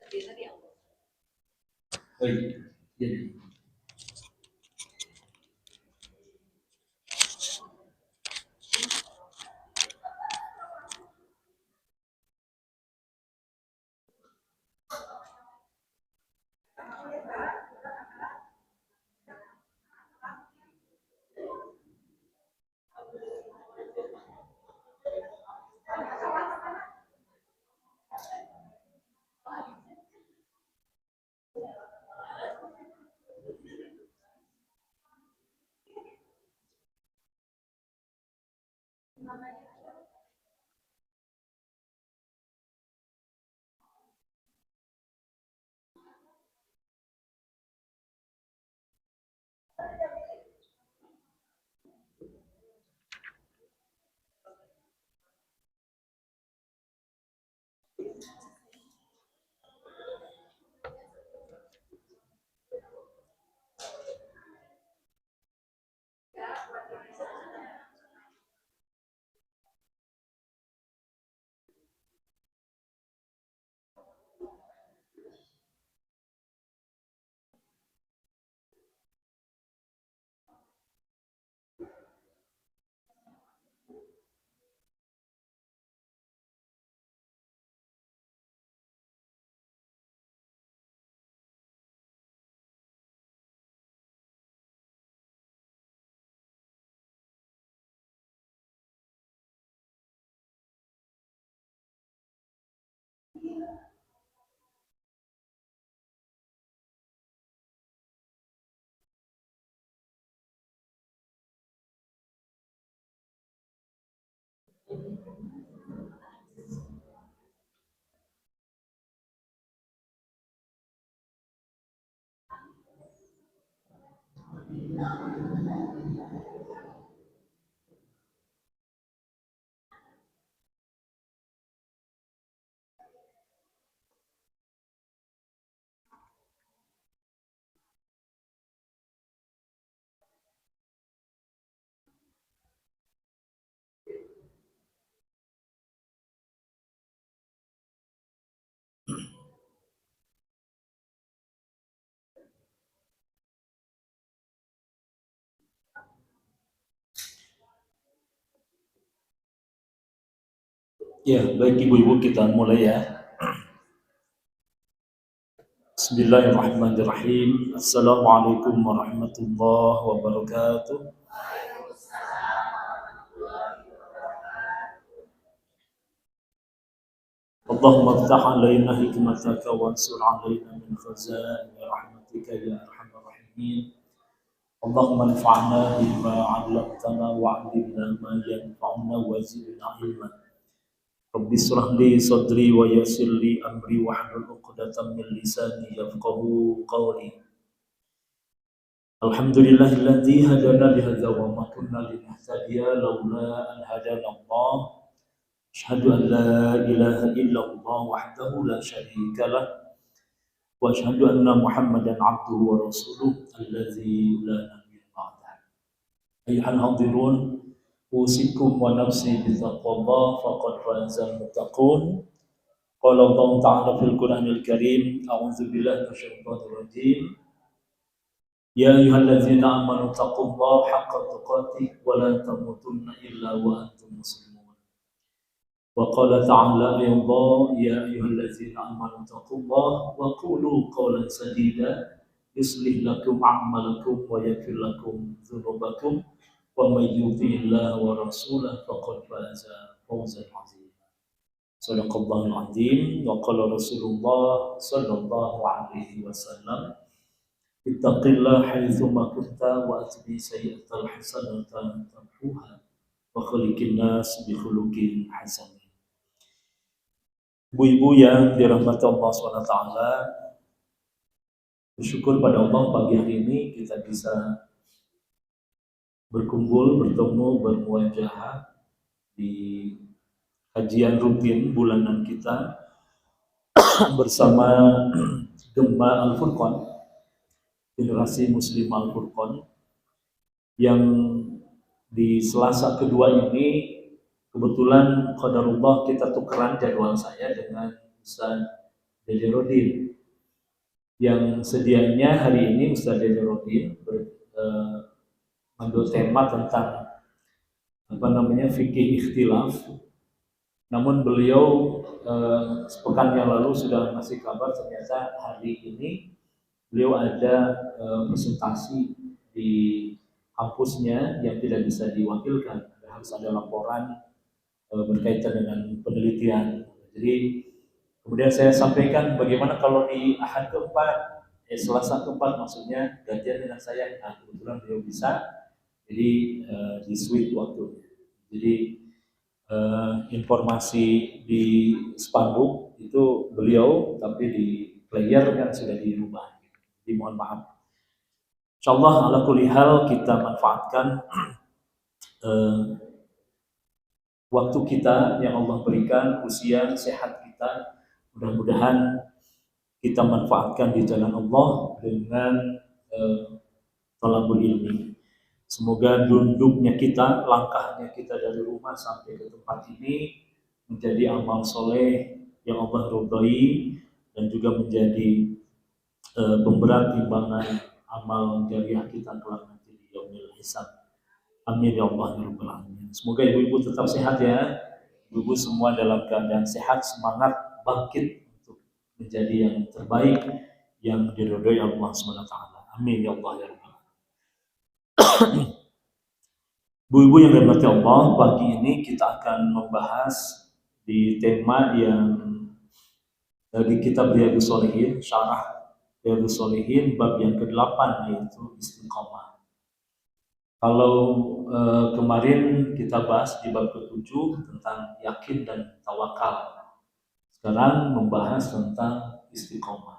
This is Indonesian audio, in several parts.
Baik, jadi ya, baik ibu-ibu kita mulai ya. Bismillahirrahmanirrahim. Assalamualaikum warahmatullahi wabarakatuh. Allahumma iftah alaina hikmataka wansur alaina min khazaini rahmatika ya arhamar rahimin. Allahumma anfa'na bima 'allamtana wa 'allimna ma yanfa'una wa zidna ilma. Rabbi israh li sadri wa yassir li amri wahlul 'uqdatam min lisani yafqahu qawli. Alhamdulillahilladzi hadana li hadza wa ma kunna linahtadiya laula an hadana Allah. Asyhadu an la ilaha illallah wahdahu la syarika lah wa asyhadu anna Muhammadan abduhu wa rasuluh alladzi la nabiyya ba'dah. Ayyuhal hadirun, usikum wa nafsi bi taqwallah faqad fazal muttaqun. Qala Allah ta'ala fil Qur'anil Karim, a'udzu billahi minasyaitonir rajim. Ya ayyuhalladzina amanu taqullaha haqqa tuqatih wa la tamutunna illa wa antum muslimun. Wa qala ta'ala aydan ya ayyuhalladzina amanu taqullaha wa qulu qawlan sadida yuslih lakum a'malakum wa yaghfir lakum dzunubakum wa may yuti'illaha wa rasulahu faqad faza fawzan 'azima. Shadaqallahul 'azim wa qala Rasulullah sallallahu alaihi wasallam, ittaqillah haitsuma kunta wa atbi sayyi'atal hasanata tamhuha wa khaliqin nas bi khuluqin hasan. Ibu-ibu yang dirahmati Allah SWT, bersyukur pada Allah pagi hari ini kita bisa berkumpul, bertemu, bermuajahah di kajian rutin bulanan kita bersama Gema Al-Furqan, generasi Muslim Al-Furqan, yang di Selasa kedua ini kebetulan qadarullah kita tukeran jadwal saya dengan Ustaz Dede Rodin, yang sedianya hari ini Ustaz Dede Rodin mengambil tema tentang fikih ikhtilaf. Namun beliau sepekan yang lalu sudah ngasih kabar ternyata hari ini beliau ada presentasi di kampusnya yang tidak bisa diwakilkan, harus ada laporan berkaitan dengan penelitian. Jadi kemudian saya sampaikan bagaimana kalau di Ahad keempat, Selasa keempat maksudnya gantian dengan saya. Nah, kebetulan beliau bisa, jadi di switch waktu. Jadi informasi di spanduk itu beliau, tapi di player kan sudah dirubah. Jadi mohon maaf. Insyaallah ala kulli hal kita manfaatkan waktu kita yang Allah berikan, usia, sehat kita. Mudah-mudahan kita manfaatkan di jalan Allah dengan talabul ilmi. Semoga duduknya kita, langkahnya kita dari rumah sampai ke tempat ini menjadi amal soleh yang Allah ridhai dan juga menjadi pemberat timbangan amal jariah kita kelak nanti di yaumil hisab. Amin ya Allah ya rabbal alamin. Semoga ibu-ibu tetap sehat ya. Ibu-ibu semua dalam keadaan sehat, semangat, bangkit untuk menjadi yang terbaik yang diridhai Allah SWT. Amin ya Allah ya rabbal alamin. Bu-ibu yang dirahmati Allah, pagi ini kita akan membahas di tema yang dari kitab Riyadhus Shalihin, syarah Riyadhus Shalihin bab yang ke-8 yaitu istiqamah. Kalau kemarin kita bahas di bab ke-7 tentang yakin dan tawakal. Sekarang membahas tentang istiqamah.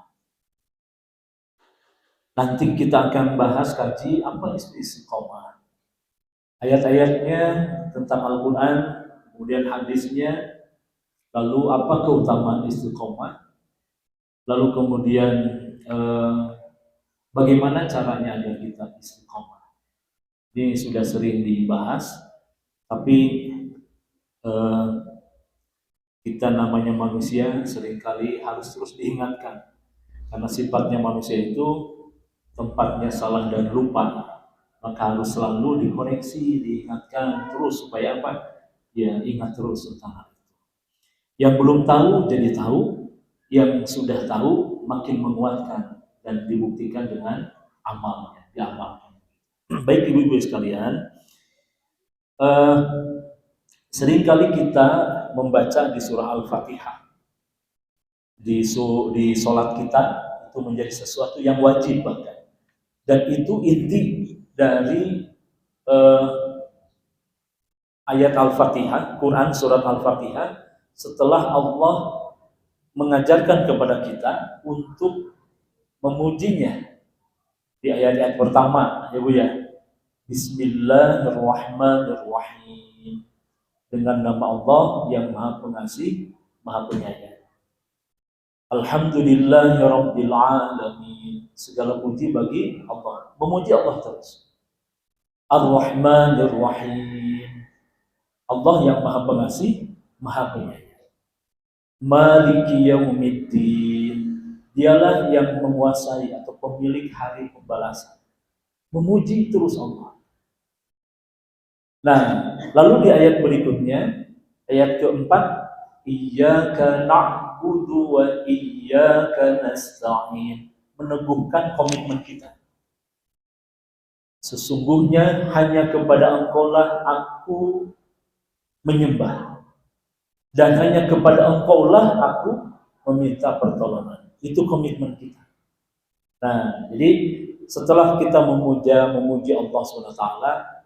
Nanti kita akan bahas kaji apa itu istiqamah. Ayat-ayatnya tentang Al-Quran, kemudian hadisnya, lalu apa keutamaan istiqomah, lalu kemudian bagaimana caranya agar kita istiqomah. Ini sudah sering dibahas, tapi kita namanya manusia seringkali harus terus diingatkan, karena sifatnya manusia itu tempatnya salah dan lupa. Maka harus selalu dikoreksi, diingatkan terus supaya apa? Ya ingat terus tentang hal itu. Yang belum tahu jadi tahu, yang sudah tahu makin menguatkan dan dibuktikan dengan amalnya, diamalkan. Baik ibu-ibu sekalian, seringkali kita membaca di surah Al-Fatihah di sholat kita itu menjadi sesuatu yang wajib bahkan, dan itu inti dari ayat Al-Fatihah, Quran surat Al-Fatihah, setelah Allah mengajarkan kepada kita untuk memujinya di ayat-ayat pertama, ya Bu ya. Bismillahirrahmanirrahim. Dengan nama Allah yang Maha Pengasih, Maha Penyayang. Alhamdulillahirabbil alamin. Segala puji bagi Allah. Memuji Allah terus. Ar-Rahmanir-Rahim. Allah yang Maha Pengasih, Maha Penyayang. Maliki Yaumiddin. Dialah yang menguasai atau pemilik hari pembalasan. Memuji terus Allah. Nah, lalu di ayat berikutnya, ayat keempat, Iyyaka na'budu wa iyyaka nasta'in. Meneguhkan komitmen kita. Sesungguhnya hanya kepada Engkaulah aku menyembah, dan hanya kepada Engkaulah aku meminta pertolongan. Itu komitmen kita. Nah, jadi setelah kita memuji Allah SWT,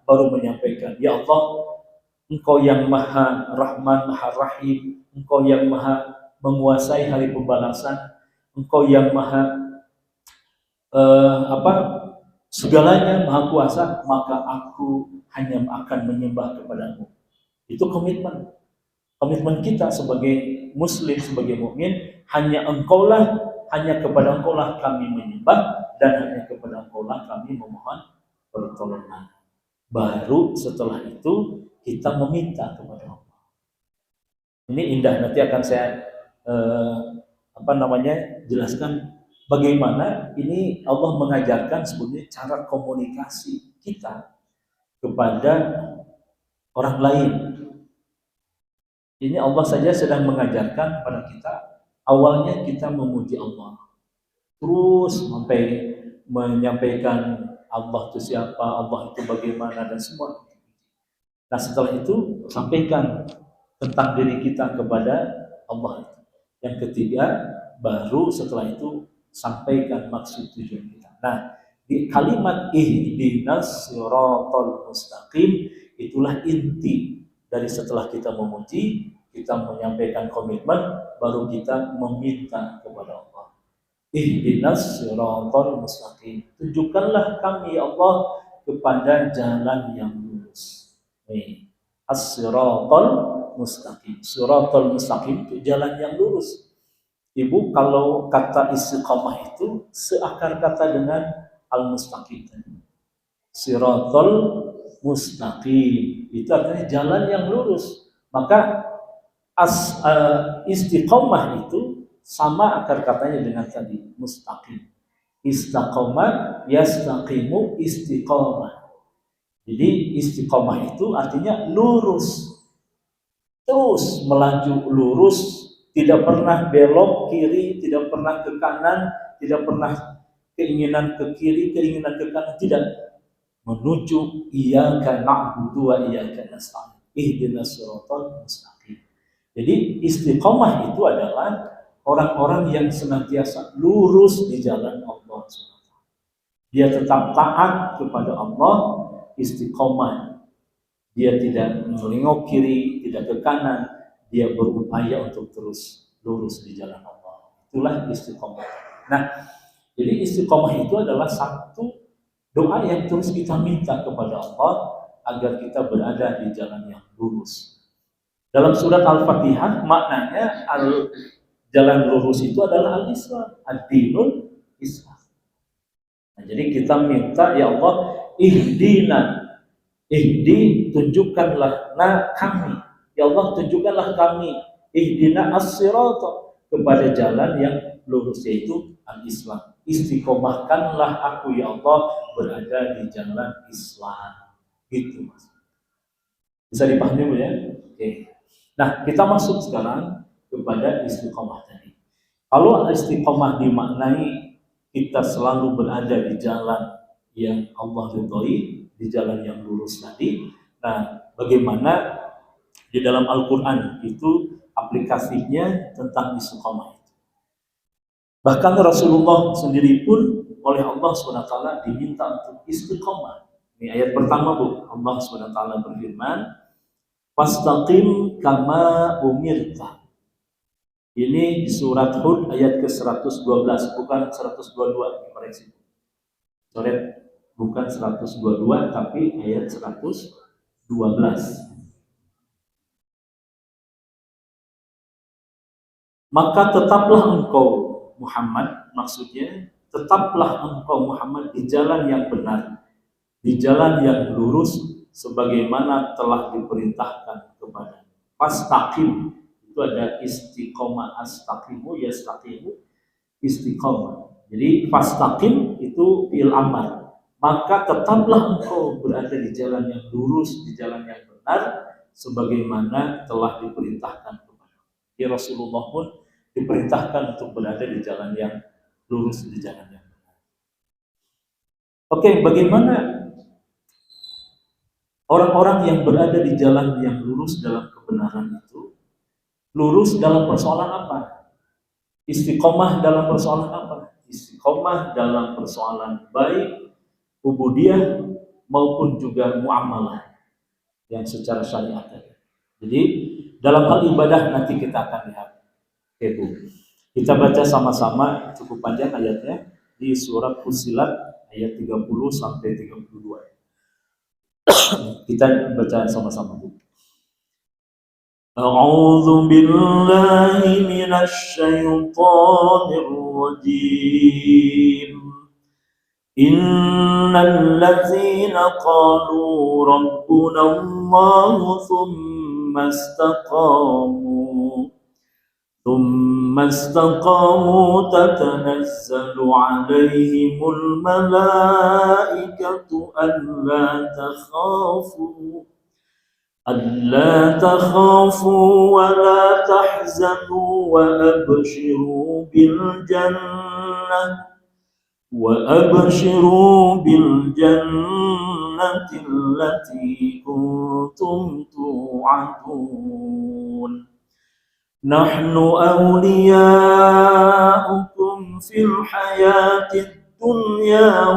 baru menyampaikan, ya Allah, Engkau yang Maha Rahman, Maha Rahim, Engkau yang Maha menguasai hari pembalasan, Engkau yang Maha segalanya Maha Kuasa, maka aku hanya akan menyembah kepadamu. Itu komitmen kita sebagai Muslim, sebagai mukmin. Hanya kepada Engkaulah kami menyembah, dan hanya kepada Engkaulah kami memohon pertolongan. Baru setelah itu kita meminta kepada Allah. Ini indah, nanti akan saya jelaskan bagaimana ini Allah mengajarkan sebenarnya cara komunikasi kita kepada orang lain. Ini Allah saja sedang mengajarkan pada kita, awalnya kita memuji Allah, terus sampai menyampaikan Allah itu siapa, Allah itu bagaimana dan semua. Nah setelah itu sampaikan tentang diri kita kepada Allah. Yang ketiga, baru setelah itu sampaikan maksud tujuan kita. Nah, di kalimat ihdinas siratal mustaqim itulah inti dari setelah kita memuji, kita menyampaikan komitmen, baru kita meminta kepada Allah. Ihdinas siratal mustaqim. Tunjukkanlah kami Allah kepada jalan yang lurus. Nih, as-siratal mustaqim. Siratal mustaqim itu jalan yang lurus. Ibu, kalau kata istiqamah itu seakar kata dengan al-mustaqim. Siratal mustaqim itu artinya jalan yang lurus. Maka istiqamah itu sama akar katanya dengan tadi mustaqim. Istaqamah yastaqimu istiqamah. Jadi istiqamah itu artinya lurus, terus melaju lurus, tidak pernah belok kiri, tidak pernah ke kanan, tidak pernah keinginan ke kiri, keinginan ke kanan, tidak, menuju iyyaka na'budu wa iyyaka nasta'in. Ihdinas siratal mustaqim. Jadi istiqamah itu adalah orang-orang yang senantiasa lurus di jalan Allah. Dia tetap taat kepada Allah, istiqamah. Dia tidak menengok kiri, tidak ke kanan. Dia berupaya untuk terus lurus di jalan Allah. Itulah istiqamah. Nah, jadi istiqamah itu adalah satu doa yang terus kita minta kepada Allah agar kita berada di jalan yang lurus. Dalam surat Al-Fatihah maknanya jalan lurus itu adalah al-Islam, ad-dinul Islam. Nah, jadi kita minta, ya Allah, tunjukkanlah kami. Ya Allah, tunjukkanlah kami, ihdina as-sirata, kepada jalan yang lurus, yaitu al-Islam. Istiqomahkanlah aku, ya Allah, berada di jalan Islam. Gitu, Mas. Bisa dipahami, Bu, ya? Oke. Nah, kita masuk sekarang kepada istiqomah tadi. Kalau istiqomah dimaknai kita selalu berada di jalan yang Allah ridhoi, di jalan yang lurus tadi. Nah, bagaimana di dalam Al-Quran itu aplikasinya tentang istiqomah itu. Bahkan Rasulullah sendiri pun oleh Allah SWT diminta untuk istiqomah. Ini ayat pertama, Bu. Allah SWT berfirman, fastaqim kama umirta. Ini di surat Hud ayat ke-112, bukan 122, koreksi. Sorry, bukan 122 tapi ayat 112. Maka tetaplah engkau Muhammad, maksudnya tetaplah engkau Muhammad di jalan yang benar, di jalan yang lurus sebagaimana telah diperintahkan kepada. Fastaqim itu ada istiqomah, astaqimu yastaqimu istiqomah. Jadi fastaqim itu fi'il amar. Maka tetaplah engkau berada di jalan yang lurus, di jalan yang benar sebagaimana telah diperintahkan kepada. Ya, Rasulullah pun diperintahkan untuk berada di jalan yang lurus, di jalan yang benar. Oke, bagaimana orang-orang yang berada di jalan yang lurus dalam kebenaran itu? Lurus dalam persoalan apa? Istiqomah dalam persoalan apa? Istiqomah dalam persoalan baik ubudiyah maupun juga muamalah yang secara syariat. Jadi dalam hal ibadah nanti kita akan lihat. Oke, Bu. Kita baca sama-sama, cukup panjang ayatnya, di surat Fussilat ayat 30 sampai 32. Kita baca sama-sama, Bu. A'udzu billahi minasy syaithanir rajim. Innal ladzina qalu rabbuna Allah thumma istaqamu istaqamu tatanazzalu alaihimul malaikatu ألا تخافوا ولا تحزنوا وأبشروا بالجنة التي كنتم توعدون نحن أولياؤكم في الحياة الدنيا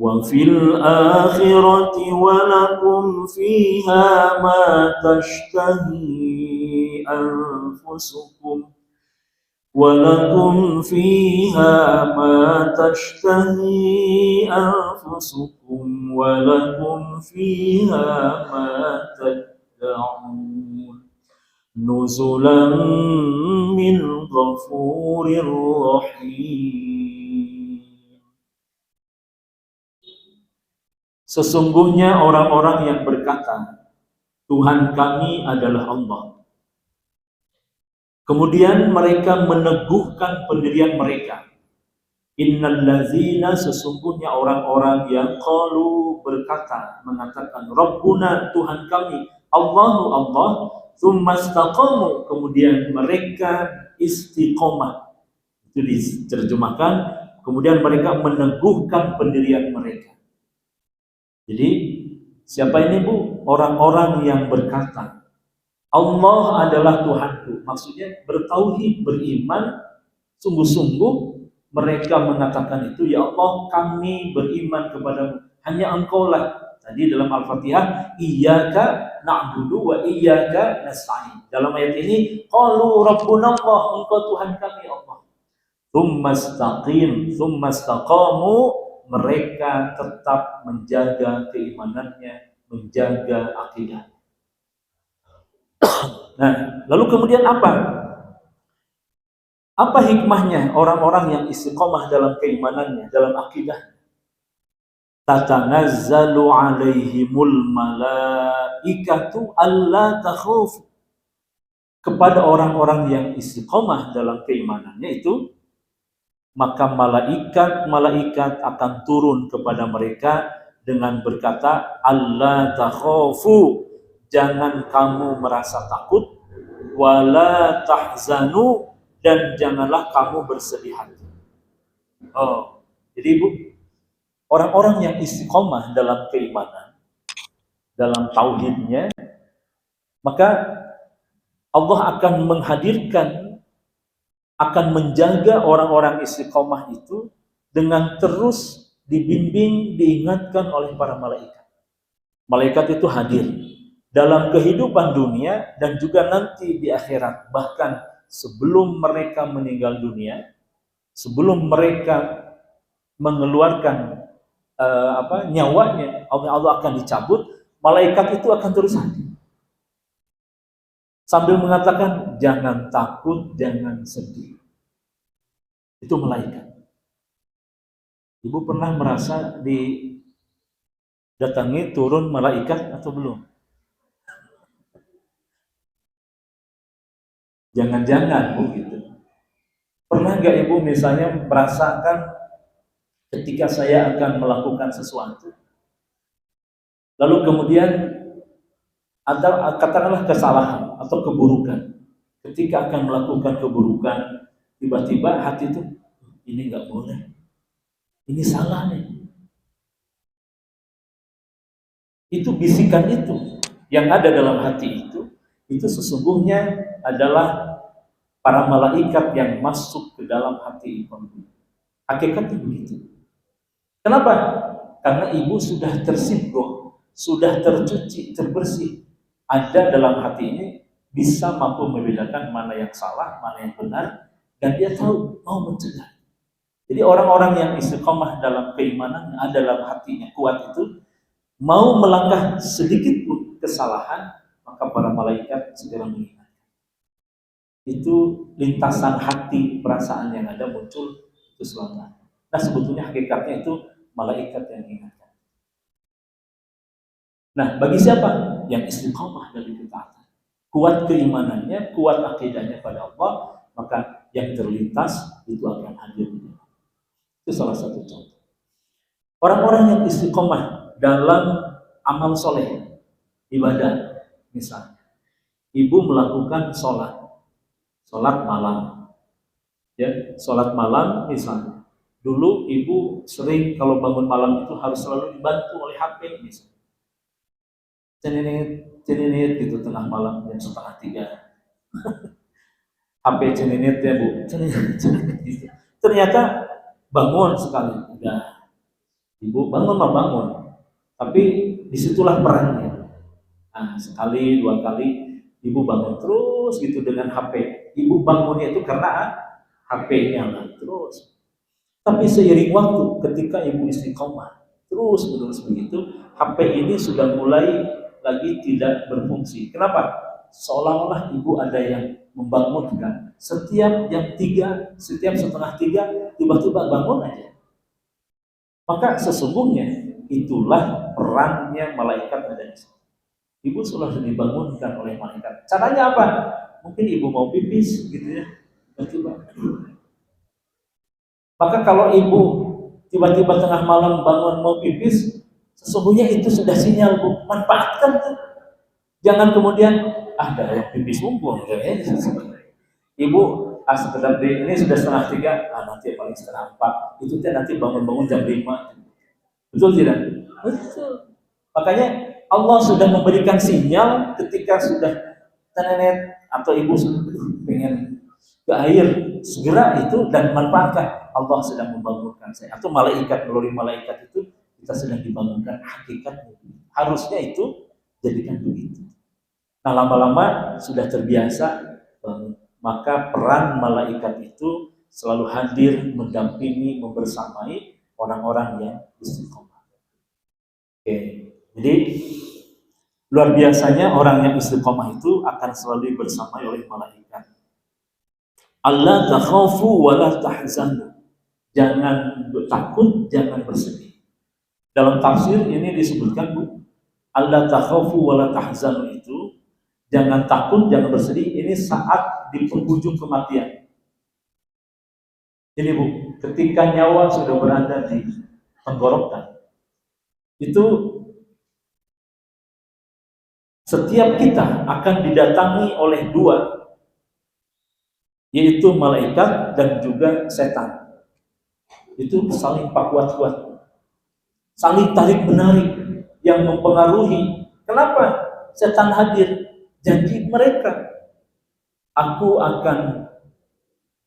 وفي الآخرة ولكم فيها ما تشتهي أنفسكم ولكم فيها ما تدعون نزلا من غفور رحيم. Sesungguhnya orang-orang yang berkata, Tuhan kami adalah Allah. Kemudian mereka meneguhkan pendirian mereka. Innal ladzina, sesungguhnya orang-orang yang qalu mengatakan Rabbuna, Tuhan kami, Allahu Allah, tsumma istaqamu, kemudian mereka istiqomah. Itu diterjemahkan, kemudian mereka meneguhkan pendirian mereka. Jadi siapa ini Bu? Orang-orang yang berkata Allah adalah Tuhanku. Maksudnya bertauhid, beriman, sungguh-sungguh mereka mengatakan itu, ya Allah kami beriman kepadamu, hanya Engkau lah. Tadi dalam Al-Fatihah, iyyaka na'budu wa iyyaka nasta'in. Dalam ayat ini, qalu rabbuna Allah, Engkau Tuhan kami Allah. Tsumma istaqamu, mereka tetap menjaga keimanannya, menjaga akidah. Nah, lalu kemudian apa? Apa hikmahnya orang-orang yang istiqomah dalam keimanannya, dalam akidah? Tatanazzalu alaihimul malaikatu alla takhafu. Kepada orang-orang yang istiqomah dalam keimanannya itu, maka malaikat akan turun kepada mereka dengan berkata, alla takhafu, jangan kamu merasa takut, wala tahzanu, dan janganlah kamu bersedih hati. Oh, jadi Ibu, orang-orang yang istiqomah dalam keimanan, dalam tauhidnya, maka Allah akan menghadirkan, akan menjaga orang-orang istiqomah itu dengan terus dibimbing, diingatkan oleh para malaikat. Malaikat itu hadir dalam kehidupan dunia dan juga nanti di akhirat. Bahkan sebelum mereka meninggal dunia, sebelum mereka mengeluarkan nyawanya, Allah akan dicabut, malaikat itu akan terus hadir sambil mengatakan jangan takut, jangan sedih. Itu malaikat. Ibu pernah merasa didatangi turun malaikat atau belum? Jangan-jangan Bu gitu. Pernah nggak Ibu misalnya merasakan ketika saya akan melakukan sesuatu, lalu kemudian ada katakanlah kesalahan atau keburukan. Ketika akan melakukan keburukan, tiba-tiba hati itu, ini nggak boleh, ini salah nih. Itu bisikan itu yang ada dalam hati itu sesungguhnya adalah para malaikat yang masuk ke dalam hati ibu. Hakikatnya begitu. Kenapa? Karena ibu sudah tersibuk, sudah tercuci, terbersih. Ada dalam hati ini bisa mampu membedakan mana yang salah, mana yang benar, dan dia tahu mau mencegah. Jadi orang-orang yang istiqomah dalam keimanan, ada dalam hatinya kuat itu, mau melangkah sedikit pun kesalahan, maka para malaikat segera mengingatkan. Itu lintasan hati, perasaan yang ada muncul itu selama. Nah sebetulnya hakikatnya itu malaikat yang mengingatkan. Nah bagi siapa yang istiqomah dari ketaatan? kuat keimanannya, kuat akidahnya pada Allah, maka yang terlintas itu akan hadir. Itu salah satu contoh. Orang-orang yang istiqomah dalam amal soleh, ibadah, misalnya, ibu melakukan sholat malam, ya, sholat malam misalnya. Dulu ibu sering kalau bangun malam itu harus selalu dibantu oleh HP misalnya. Ceninit gitu tengah malam jam 2:30. HP ceninit ya bu, ceninit gitu. Ternyata bangun sekali, udah ibu bangun, tapi disitulah perannya. Nah, sekali dua kali ibu bangun terus gitu dengan HP. Ibu bangunnya itu karena HP-nya terus. Tapi seiring waktu ketika ibu istiqomah terus menerus begitu, HP ini sudah mulai lagi tidak berfungsi. Kenapa? Seolah-olah ibu ada yang membangunkan. Setiap jam 3, setiap setengah 3, tiba-tiba bangun aja. Maka sesungguhnya itulah perannya malaikat ada di situ. Ibu selalu dibangunkan oleh malaikat. Caranya apa? Mungkin ibu mau pipis gitu ya. Tiba-tiba. Maka kalau ibu tiba-tiba tengah malam bangun mau pipis, sesungguhnya itu sudah sinyal, bu. Manfaatkan tuh. Jangan kemudian ada yang pipis mumpung. Ibu sekedar ini sudah 2:30, nanti paling 3:30. Itu nanti bangun-bangun jam 5. Betul tidak? Betul. Makanya Allah sudah memberikan sinyal ketika sudah tenet atau ibu pengen ke air, segera itu dan manfaatkan. Allah sedang membangunkan saya, atau malaikat, melalui malaikat itu kita sedang dibangunkan. Hakikatnya harusnya itu jadikan begitu. Nah, lama-lama sudah terbiasa, maka peran malaikat itu selalu hadir, mendampingi, membersamai orang-orang yang istiqomah. Oke, jadi luar biasanya orang yang istiqomah itu akan selalu bersamai oleh malaikat. Allah takhafu wa la tahzanu. Jangan takut, jangan bersedih. Dalam tafsir ini disebutkan, bu, Allah takhafu wa la tahzanu itu jangan takut, jangan bersedih. Ini saat di penghujung kematian. Jadi bu, ketika nyawa sudah berada di tenggorokan, itu setiap kita akan didatangi oleh dua, yaitu malaikat dan juga setan. Itu saling kuat-kuat, saling tarik menarik yang mempengaruhi. Kenapa setan hadir? Janji mereka, aku akan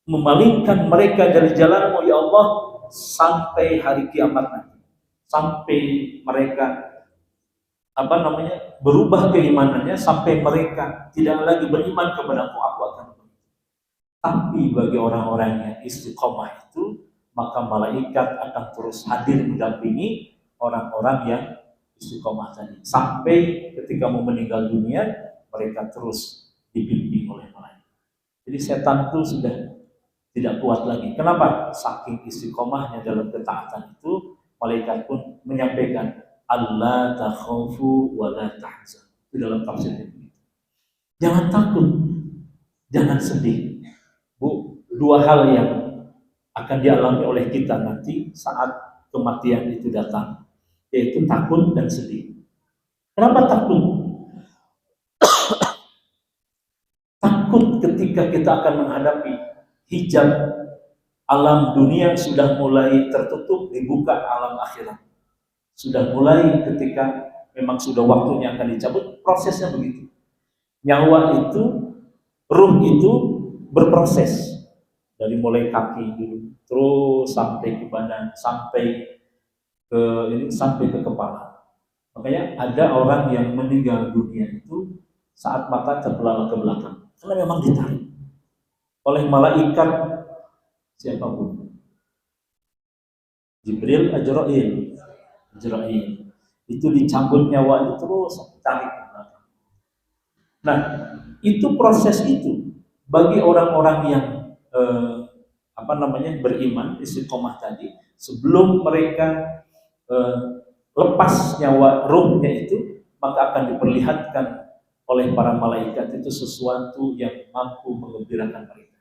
memalingkan mereka dari jalanmu ya Allah sampai hari kiamat nanti, sampai mereka berubah keimanannya, sampai mereka tidak lagi beriman kepadamu, aku akan. Tapi bagi orang-orang yang istiqomah itu, maka malaikat akan terus hadir mendampingi orang-orang yang istiqomah tadi. Sampai ketika mau meninggal dunia, mereka terus dibimbing oleh malaikat. Jadi setan itu sudah tidak kuat lagi. Kenapa? Saking istiqomahnya dalam ketaatan itu, malaikat pun menyampaikan, Allah takhafu wa la tahzan. Itu dalam tafsirnya. Jangan takut, jangan sedih. Bu, dua hal yang akan dialami oleh kita nanti saat kematian itu datang, yaitu takut dan sedih. Kenapa takut? Takut ketika kita akan menghadapi hijab alam dunia sudah mulai tertutup, dibuka alam akhirat. Sudah mulai ketika memang sudah waktunya akan dicabut, prosesnya begitu. Nyawa itu, ruh itu berproses dari mulai kaki dulu, terus sampai ke badan, sampai ke kepala. Makanya ada orang yang meninggal dunia itu saat mata terbelalak ke belakang, karena memang ditarik oleh malaikat siapapun. Jibril, Ajrail itu dicabut nyawa itu terus tarik ke belakang. Nah, itu proses itu bagi orang-orang yang beriman, istiqomah tadi, sebelum mereka lepas nyawa ruhnya itu, maka akan diperlihatkan oleh para malaikat itu sesuatu yang mampu menggembirakan mereka.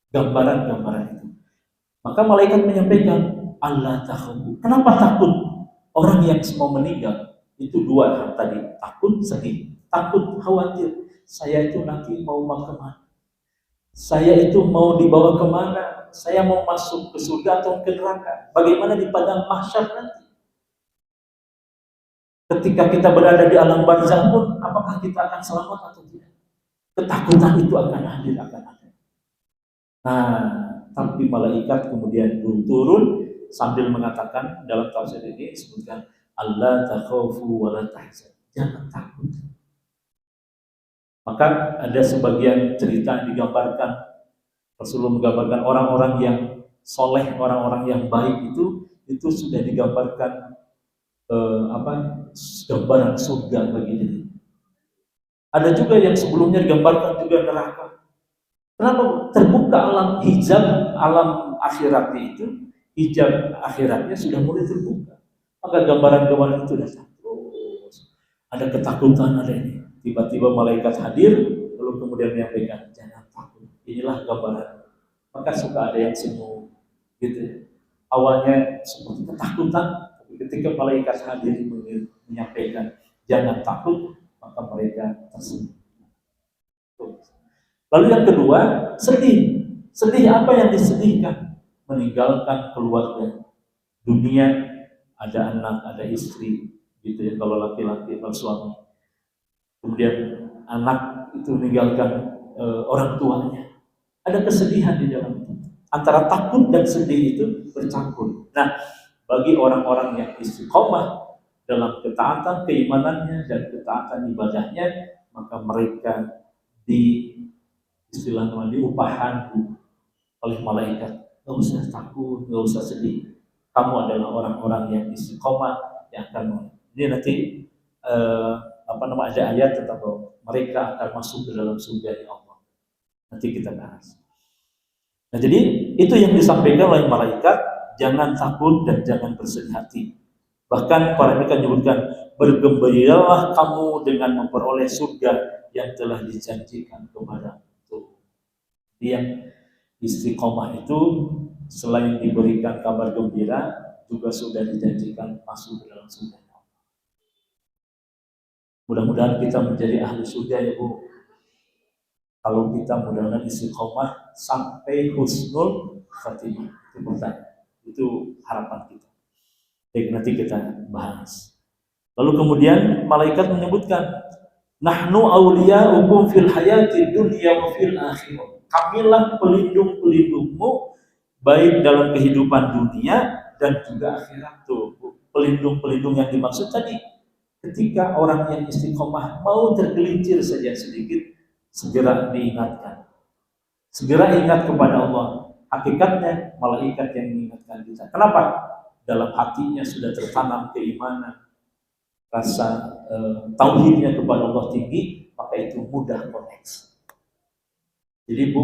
Gambaran-gambaran itu. Maka malaikat menyampaikan, Allah takhafu. Kenapa takut? Orang yang mau meninggal itu dua hal tadi, takut sedih, takut khawatir. Saya itu nanti mau kemana? Saya itu mau dibawa kemana? Saya mau masuk ke surga atau ke neraka? Bagaimana di padang mahsyar nanti? Ketika kita berada di alam barzakh pun, apakah kita akan selamat atau tidak? Ketakutan itu akan hadir, akan ada. Nah, tapi malaikat kemudian turun sambil mengatakan dalam tafsir ini disebutkan Allah takhafu wa la tahzan. Jangan takut. Maka ada sebagian cerita yang digambarkan, Rasulullah menggambarkan orang-orang yang soleh, orang-orang yang baik itu sudah digambarkan gambaran surga bagi diri. Ada juga yang sebelumnya digambarkan juga neraka. Kenapa? Terbuka alam hijab, alam akhiratnya itu, hijab akhiratnya sudah mulai terbuka. Maka gambaran-gambaran itu sudah terus. Ada ketakutan, ada ini. Tiba-tiba malaikat hadir, lalu kemudian menyampaikan, jangan takut. Inilah gambaran. Maka suka ada yang semu, gitu. Awalnya seperti ketakutan, tapi ketika malaikat hadir menyampaikan, jangan takut, maka mereka tersenyum. Lalu yang kedua, sedih. Sedih apa yang disedihkan? Meninggalkan keluarga. Dunia, ada anak, ada istri, gitu ya, kalau laki-laki bersuami. Kemudian anak itu meninggalkan orang tuanya. Ada kesedihan di dalam itu. Antara takut dan sedih itu bercampur. Nah, bagi orang-orang yang istiqomah dalam ketaatan keimanannya dan ketaatan ibadahnya, maka mereka istilahnya diupahan oleh malaikat. Gak usah takut, gak usah sedih. Kamu adalah orang-orang yang istiqomah yang akan ini nanti ada ayat tentang bahwa mereka akan masuk ke dalam surga Allah. Nanti kita bahas. Nah, jadi itu yang disampaikan oleh malaikat, jangan takut dan jangan bersedih hati. Bahkan para malaikat menyebutkan, bergembiralah kamu dengan memperoleh surga yang telah dijanjikan kepada yang istiqomah itu selain diberikan kabar gembira juga sudah dijanjikan masuk ke dalam surga. Mudah-mudahan kita menjadi ahli surga ya Bu. Kalau kita mudah-mudahan istiqomah sampai husnul khatimah. Itu harapan kita. Jadi nanti kita bahas. Lalu kemudian malaikat menyebutkan, nahnu awliya'ukum fil hayati dunya wa fil akhirah. Kamilah pelindung-pelindungmu baik dalam kehidupan dunia dan juga akhirat. Tuh, pelindung-pelindung yang dimaksud tadi, ketika orang yang istiqomah mau tergelincir saja sedikit, segera diingatkan. Segera ingat kepada Allah. Hakikatnya malaikat yang mengingatkan kita. Kenapa? Dalam hatinya sudah tertanam keimanan, rasa tauhidnya kepada Allah tinggi, maka itu mudah koneksi. Jadi Bu,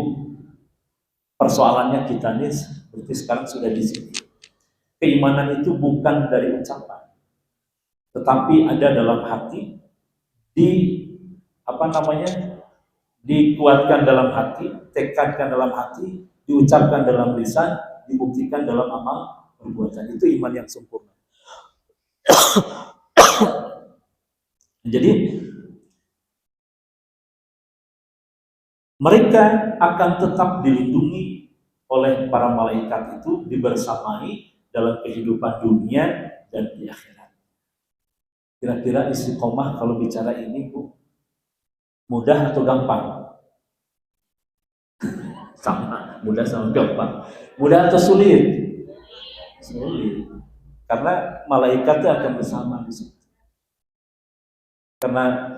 persoalannya kita nih seperti sekarang sudah di sini. Keimanan itu bukan dari ucapan, tetapi ada dalam hati, dikuatkan dalam hati, tekadkan dalam hati, diucapkan dalam lisan, dibuktikan dalam amal perbuatan. Itu iman yang sempurna. Jadi mereka akan tetap dilindungi oleh para malaikat itu, dibersamai dalam kehidupan dunia dan di akhirat. Kira-kira istiqomah kalau bicara ini Bu, mudah atau gampang? Sama, mudah sama gampang. Mudah atau sulit? Sulit. Karena malaikat itu akan bersama di situ. Karena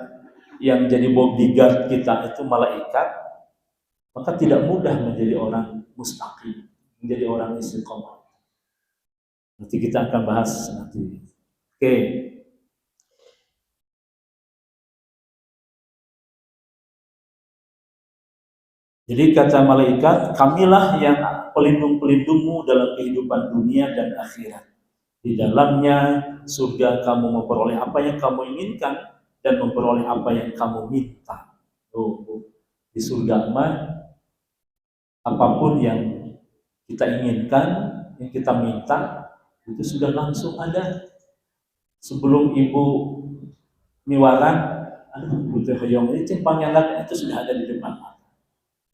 yang jadi bodyguard kita itu malaikat, maka tidak mudah menjadi orang mustaqim, menjadi orang istiqomah. Nanti kita akan bahas nanti. Oke. Jadi kata malaikat, kamilah yang pelindung-pelindungmu dalam kehidupan dunia dan akhirat. Di dalamnya surga kamu memperoleh apa yang kamu inginkan, dan memperoleh apa yang kamu minta. Di surga mah apapun yang kita inginkan, yang kita minta, itu sudah langsung ada. Sebelum ibu miwaran, butuh hoyong ini cempang yang itu sudah ada di depan mata.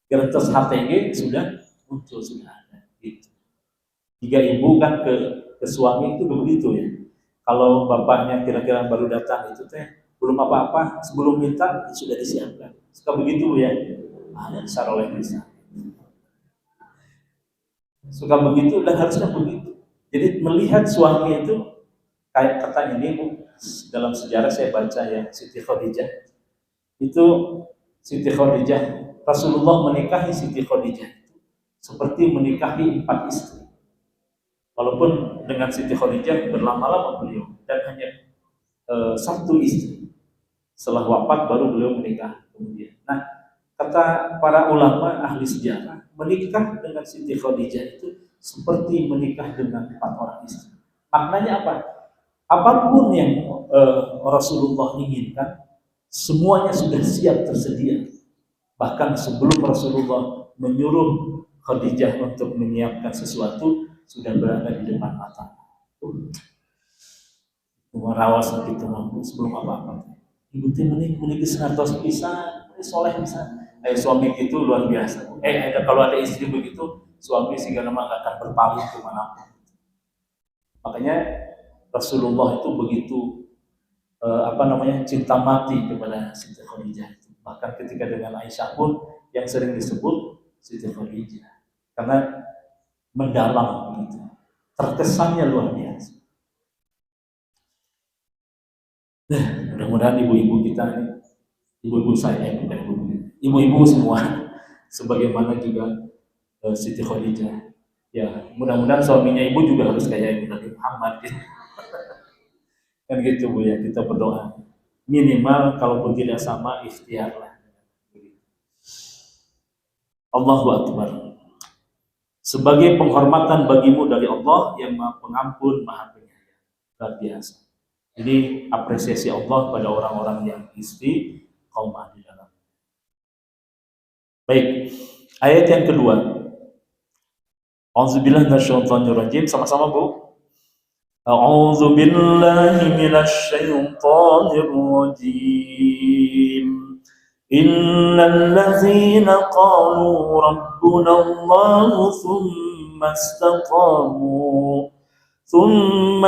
Kertas HTG sudah muncul, sudah ada. Gitu. Jika ibu kan ke suami itu begitu ya. Kalau bapaknya kira-kira baru datang itu belum apa-apa, sebelum minta sudah disiapkan. Suka begitu ya. Ada saroleh bisa. Suka begitu dan harusnya begitu. Jadi melihat suami itu kayak kata ini Bu, dalam sejarah saya baca ya, Siti Khadijah. Itu Siti Khadijah, Rasulullah menikahi Siti Khadijah seperti menikahi 4 istri. Walaupun dengan Siti Khadijah berlama-lama beliau dan hanya 1 istri. Setelah wafat baru beliau menikah kemudian. Nah, kata para ulama ahli sejarah, menikah dengan Siti Khadijah itu seperti menikah dengan 4 orang istri. Maknanya apa? Apapun yang Rasulullah inginkan, semuanya sudah siap tersedia. Bahkan sebelum Rasulullah menyuruh Khadijah untuk menyiapkan sesuatu, sudah berada di depan mata. Rawas itu sebelum apa-apa. Ibu teh menikah senartos pisan, soleh pisan. Suami itu luar biasa. Kalau ada istri begitu, suami sehingga nama gak akan berpaling kemanapun. Makanya Rasulullah itu begitu cinta mati kepada Siti Khadijah. Bahkan ketika dengan Aisyah pun yang sering disebut Siti Khadijah, karena mendalam gitu, terkesannya luar biasa. Mudah-mudahan ibu-ibu kita ini, ibu-ibu saya bukan ibu-ibu semua, sebagaimana juga Siti Khadijah. Ya, mudah-mudahan suaminya ibu juga harus kayak Ibu Nabi Muhammad gitu. Kan gitu Bu ya, kita berdoa. Minimal kalaupun tidak sama, ikhtiarlah. Allahu Akbar. Sebagai penghormatan bagimu dari Allah yang Maha Pengampun, Maha Penyayang. Luar biasa. Jadi apresiasi Allah pada orang-orang yang istiqomah di dalam. Baik, ayat yang kedua. A'udzubillahi minasyaitonirrajim. Sama-sama Bu. A'udzu billahi minasyaitonir rajim. Innal ladzina qalu rabbuna Allah thumma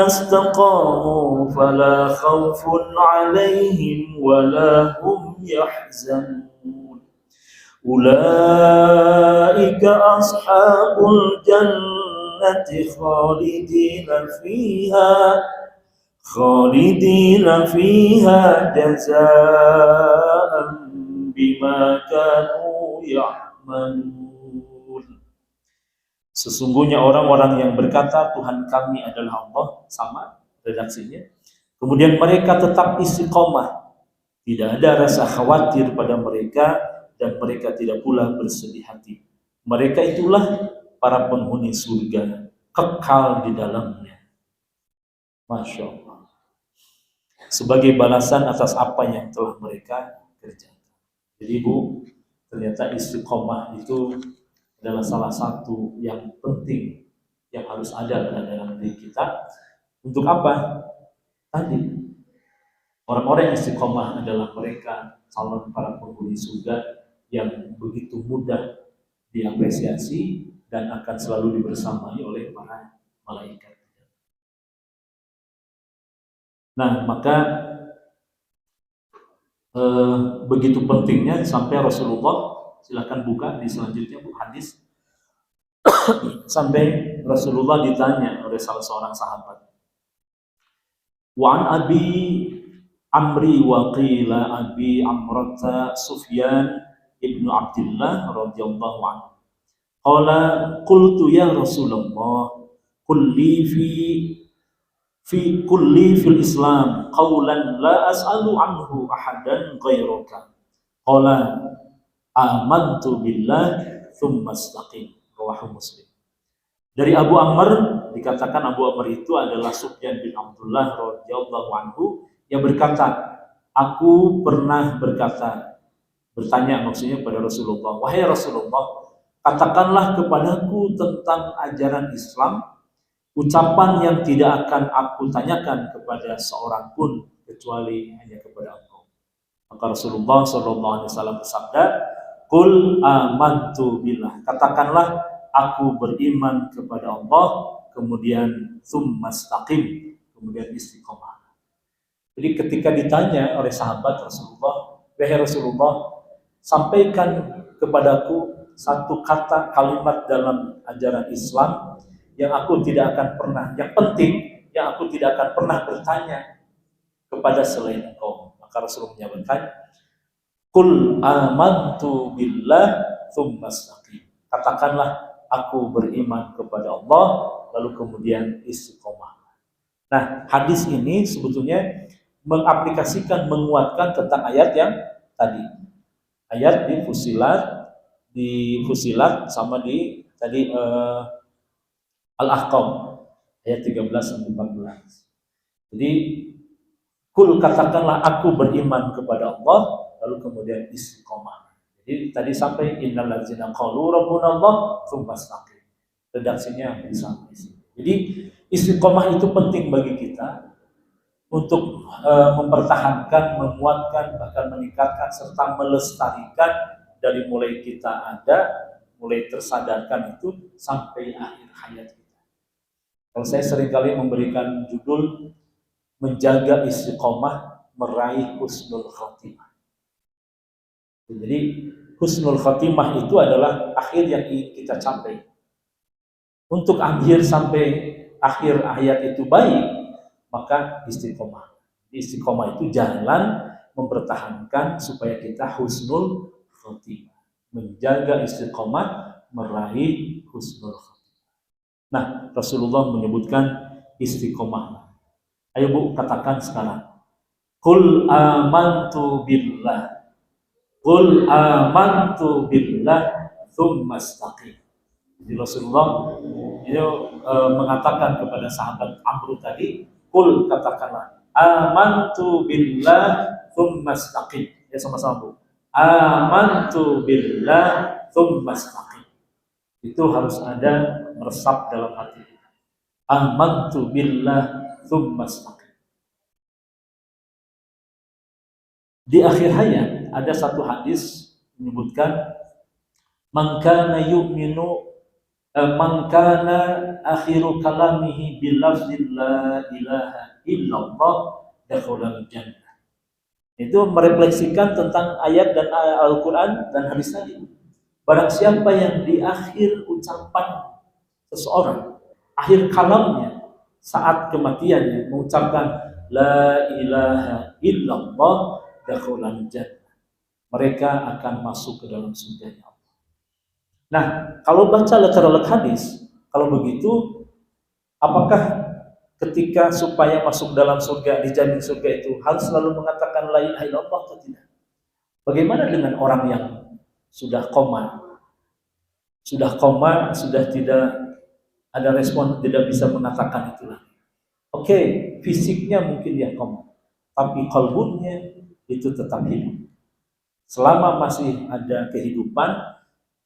istaqamu fala khaufun 'alaihim wala hum yahzanun. Ulaika ashabul jannati khalidina fiha jazaa'an bima kanu ya'malun. Sesungguhnya orang-orang yang berkata Tuhan kami adalah Allah, sama redaksinya. Kemudian mereka tetap istiqomah, tidak ada rasa khawatir pada mereka dan mereka tidak pula bersedih hati. Mereka itulah para penghuni surga, kekal di dalamnya. Masya Allah. Sebagai balasan atas apa yang telah mereka kerjakan. Jadi Bu, ternyata istiqomah itu adalah salah satu yang penting yang harus ada dalam diri kita. Untuk apa? Tadi, orang-orang yang istiqomah adalah mereka calon para penghuni surga yang begitu mudah diapresiasi dan akan selalu dibersamai oleh para malaikat. Nah, maka begitu pentingnya sampai Rasulullah, silakan buka di selanjutnya Bu, hadis. Sampai Rasulullah ditanya oleh salah seorang sahabat, Wa'an Abi Amri wa qila Abi Amrata Sufyan ibnu Abdullah radhiyallahu anhu. Qala qultu ya Rasulullah kulli fil Islam qawlan la as'alu anhu ahadan ghairaka. Qala amantu billah thumma istaqim. Rawahu Muslim. Dari Abu Amr, dikatakan Abu Amr itu adalah Sufyan bin Abdullah radhiyallahu anhu yang berkata, aku pernah bertanya maksudnya pada Rasulullah, wahai Rasulullah, katakanlah kepadaku tentang ajaran Islam, ucapan yang tidak akan aku tanyakan kepada seorang pun kecuali hanya kepada Engkau. Maka Rasulullah SAW bersabda, Qul amantu billah. Katakanlah aku beriman kepada Allah, kemudian summastaqim, kemudian istiqomah. Jadi ketika ditanya oleh sahabat Rasulullah, wahai Rasulullah, sampaikan kepadaku satu kata kalimat dalam ajaran Islam yang aku tidak akan pernah, yang penting yang aku tidak akan pernah bertanya kepada selain Engkau. Maka Rasulullah menyebutkan, Qul amantu billah tsumastaqim. Katakanlah aku beriman kepada Allah, lalu kemudian istiqomah. Nah, hadis ini sebetulnya mengaplikasikan, menguatkan tentang ayat yang tadi. Ayat di Fusilat sama di tadi Al-Ahqaf ayat 13 sampai 14. Jadi kul katakanlah aku beriman kepada Allah, lalu kemudian istiqomah. Jadi tadi sampai innal ladzina qalu rabbuna Allah tsumastaqim. Redaksinya sampai sini. Jadi istiqomah itu penting bagi kita untuk mempertahankan, menguatkan, bahkan meningkatkan serta melestarikan dari mulai kita ada, mulai tersadarkan itu sampai akhir hayat kita. Kalau saya seringkali memberikan judul menjaga istiqomah meraih husnul khatimah. Jadi husnul khatimah itu adalah akhir yang ingin kita capai. Untuk akhir sampai akhir hayat itu baik, maka istiqomah. Istiqomah itu jalan mempertahankan supaya kita husnul khatimah. Menjaga istiqomah meraih husnul khatimah. Nah, Rasulullah menyebutkan istiqomah. Ayo Bu, katakan sekarang. Qul amantu billah. Qul amantu billah tsumastaqim. Jadi Rasulullah mengatakan kepada sahabat Amr tadi, Qul katakanlah amantu billah tsumastaqim. Ya sama-sama Bu. Amantu billah tsumastaqim. Itu harus ada meresap dalam hati. Amantu billah tsumastaqim. Di akhir hayat ada satu hadis menyebutkan man kana yu'minu man kana akhiru kalamihi bil lafzi la ilaha illallah dakhalal jannah. Itu merefleksikan tentang ayat dan Al-Qur'an dan hadis tadi. Barang siapa yang di akhir ucapan seseorang, akhir kalamnya saat kematiannya mengucapkan la ilaha illallah dakhalal jannah, mereka akan masuk ke dalam surga Allah. Nah, kalau baca literally hadis, kalau begitu, apakah ketika supaya masuk dalam surga, dijamin surga itu harus selalu mengatakan la ilaha illallah atau tidak? Bagaimana dengan orang yang sudah koma? Sudah koma, sudah tidak ada respon, tidak bisa mengatakan itu lagi. Oke, fisiknya mungkin dia koma, tapi qalbunya itu tetap hidup. Selama masih ada kehidupan,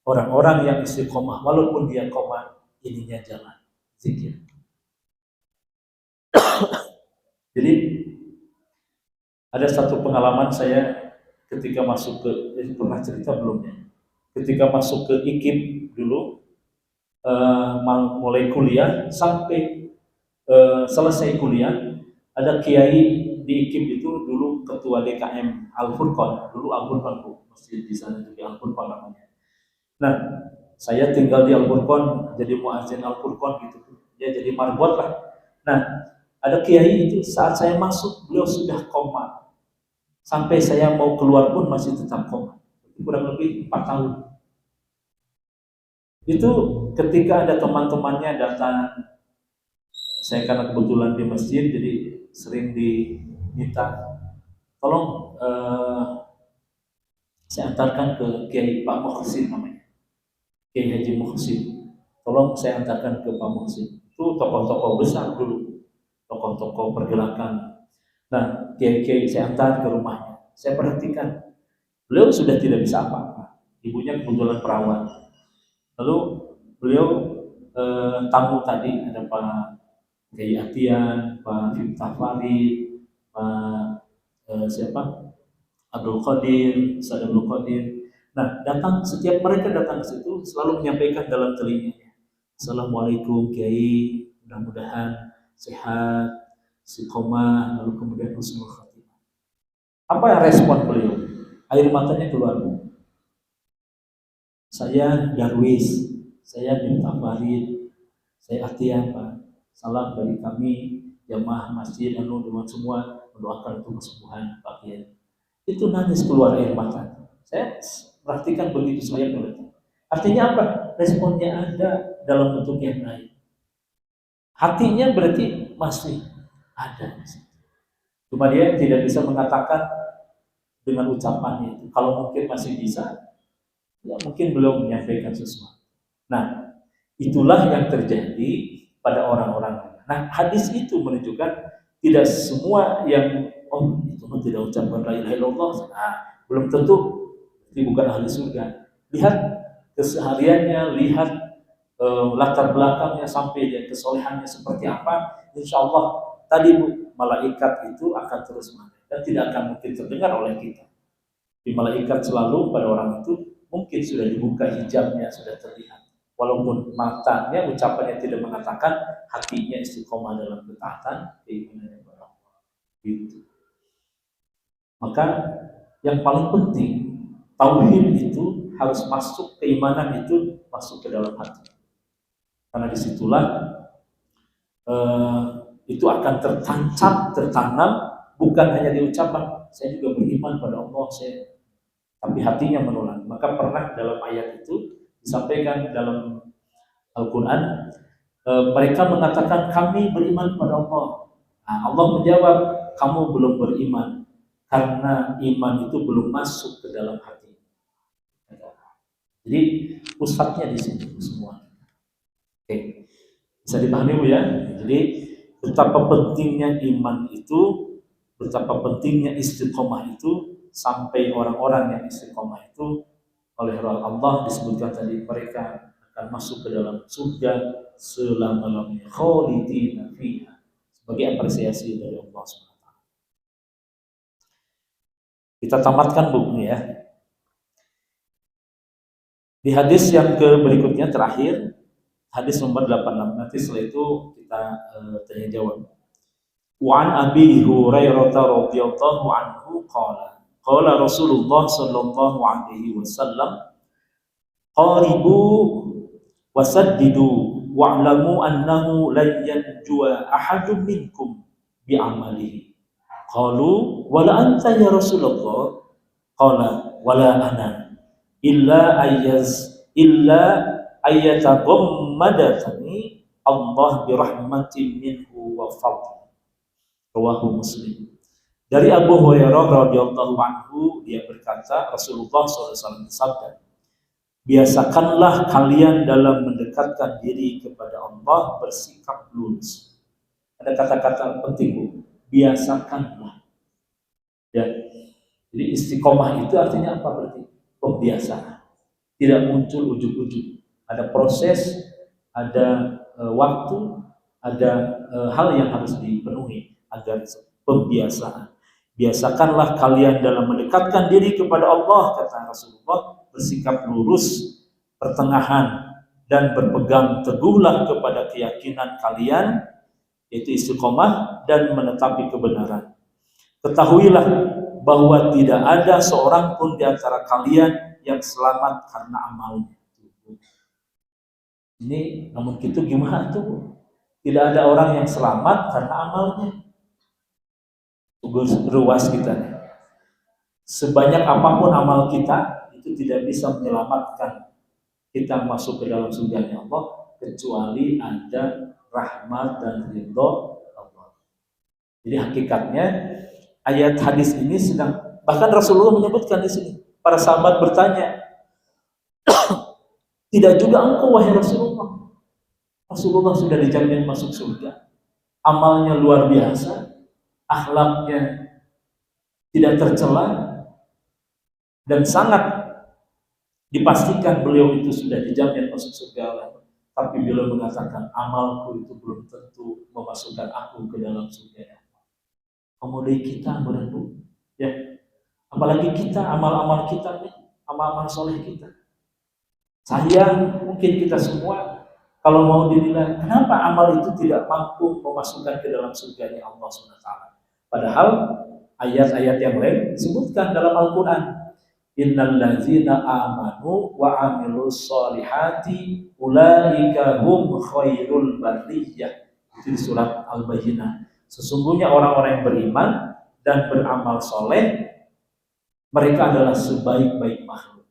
orang-orang yang istiqomah, walaupun dia koma, ininya jalan, zikir. Jadi, ada satu pengalaman saya ketika masuk ke, pernah cerita belum ya? Ketika masuk ke IKIP dulu, mulai kuliah sampai selesai kuliah, ada kiai di IKIP itu dulu ketua DKM Al-Furqan, dulu Al-Furqan Bu, masih di sana juga Al-Furqan namanya. Nah, saya tinggal di Al-Furqan, jadi muazzin Al-Furqan gitu. Ya jadi marbot lah. Nah, ada kiai itu saat saya masuk, beliau sudah koma. Sampai saya mau keluar pun masih tetap koma. Kurang lebih 4 tahun. Itu ketika ada teman-temannya datang, saya karena kebetulan di masjid, jadi sering diminta, tolong saya antarkan ke Kiai Pak Muhsin namanya. Kiai Haji Muhsin, tolong saya antarkan ke Pak Muhsin. Itu tokoh-tokoh besar dulu, tokoh-tokoh pergerakan Nah, kiai-kiai saya antar ke rumahnya. Saya perhatikan, beliau sudah tidak bisa apa-apa. Ibunya kebetulan perawat. Lalu beliau tamu tadi ada Pak Kiai Atian, Pak Miftah Farid, Pak siapa? Abdul Qadir, Ustaz Abdul Qadir. Nah, setiap mereka datang ke situ selalu menyampaikan dalam telinganya, Assalamualaikum Kiai, mudah-mudahan sehat, istiqomah, lalu kemudian husnul khatimah. Apa yang respon beliau? Air matanya keluar. Saya Darwis, saya Miftah Farid, saya Atian Pak. Salam dari kami jamaah masjid anu dengan semua mendoakan untuk kesembuhan Pak Kiai. Itu nangis keluar air mata. Saya perhatikan begitu saya melihat. Artinya apa? Responnya ada dalam bentuk yang lain. Hatinya berarti masih ada. Cuma dia tidak bisa mengatakan dengan ucapannya itu. Kalau mungkin masih bisa, ya mungkin belum menyampaikan sesuatu. Nah, itulah yang terjadi pada orang-orang. Nah, hadis itu menunjukkan tidak semua yang itu tidak ucapkan la ilaha illallah, belum tentu dia bukan ahli surga. Lihat kesehariannya, lihat latar belakangnya sampai dia kesolehannya seperti apa. Insya Allah tadi Bu, malaikat itu akan terus mendengar dan tidak akan mungkin terdengar oleh kita. Di malaikat selalu pada orang itu mungkin sudah dibuka hijabnya, sudah terlihat. Walaupun matanya, ucapannya tidak mengatakan, hatinya istiqomah dalam ketaatan, keimanan kepada Allah. Gitu. Maka yang paling penting, tauhid itu harus masuk, keimanan itu masuk ke dalam hati. Karena disitulah itu akan tertancap, tertanam, bukan hanya diucapkan. Saya juga beriman pada Allah, tapi hatinya menolak. Maka pernah dalam ayat itu disampaikan dalam Al-Quran, mereka mengatakan kami beriman kepada Allah. Nah, Allah menjawab, kamu belum beriman karena iman itu belum masuk ke dalam hati. Jadi pusatnya di sini semua. Oke, bisa dipahami Bu ya. Jadi betapa pentingnya iman itu, betapa pentingnya istiqomah itu, sampai orang-orang yang istiqomah itu oleh Allah disebutkan tadi mereka akan masuk ke dalam surga selama-lamanya khalidina fiha, sebagai apresiasi dari Allah SWT. Kita tamatkan bukunya ya. Di hadis yang berikutnya terakhir, hadis nomor 86. Nanti setelah itu kita tanya jawab. Wa an Abi Hurairah radhiyallahu anhu qala Rasulullah sallallahu alaihi wasallam qaribu wasaddidu wa'lamu annahu lan yanjua ahadun minkum bi'amalihi. Qalu wala anta ya Rasulullah? Qala wala ana illa ayyataghammadatani Allah birahmatin minhu wa fadl. Rawahu Muslim. Dari Abu Hurairah radhiyallahu anhu, dia berkata, Rasulullah SAW bersabda, biasakanlah kalian dalam mendekatkan diri kepada Allah bersikap lurus. Ada kata-kata penting Bu, biasakanlah. Ya. Jadi istiqomah itu artinya apa berarti? Pembiasaan. Tidak muncul ujuk-ujuk. Ada proses, ada waktu, ada hal yang harus dipenuhi agar pembiasaan. Biasakanlah kalian dalam mendekatkan diri kepada Allah, kata Rasulullah, bersikap lurus, pertengahan, dan berpegang teguhlah kepada keyakinan kalian, yaitu istiqomah, dan menetapi kebenaran. Ketahuilah bahwa tidak ada seorang pun di antara kalian yang selamat karena amalnya. Ini namun gitu gimana tuh? Tidak ada orang yang selamat karena amalnya. Ruas kita. Sebanyak apapun amal kita, itu tidak bisa menyelamatkan kita masuk ke dalam surganya Allah kecuali ada rahmat dan ridho Allah. Jadi hakikatnya ayat hadis ini sedang, bahkan Rasulullah menyebutkan di sini. Para sahabat bertanya, tidak juga engkau wahai Rasulullah? Rasulullah sudah dijamin masuk surga, amalnya luar biasa. akhlaknya tidak tercela, dan sangat dipastikan beliau itu sudah dijamin masuk surga. Tapi beliau mengatakan amalku itu belum tentu memasukkan aku ke dalam surga. Kemudian kita berenung, ya, apalagi kita amal-amal kita nih, amal-amal soleh kita. Sayang mungkin kita semua kalau mau dinilai, kenapa amal itu tidak mampu memasukkan ke dalam surganya Allah SWT. Padahal ayat-ayat yang lain disebutkan dalam Al-Quran. Innal ladzina amanu wa amilus solihati ulaika hum khairul bariyah. Itu di surat Al-Bayyinah. Sesungguhnya orang-orang yang beriman dan beramal soleh, mereka adalah sebaik-baik makhluk.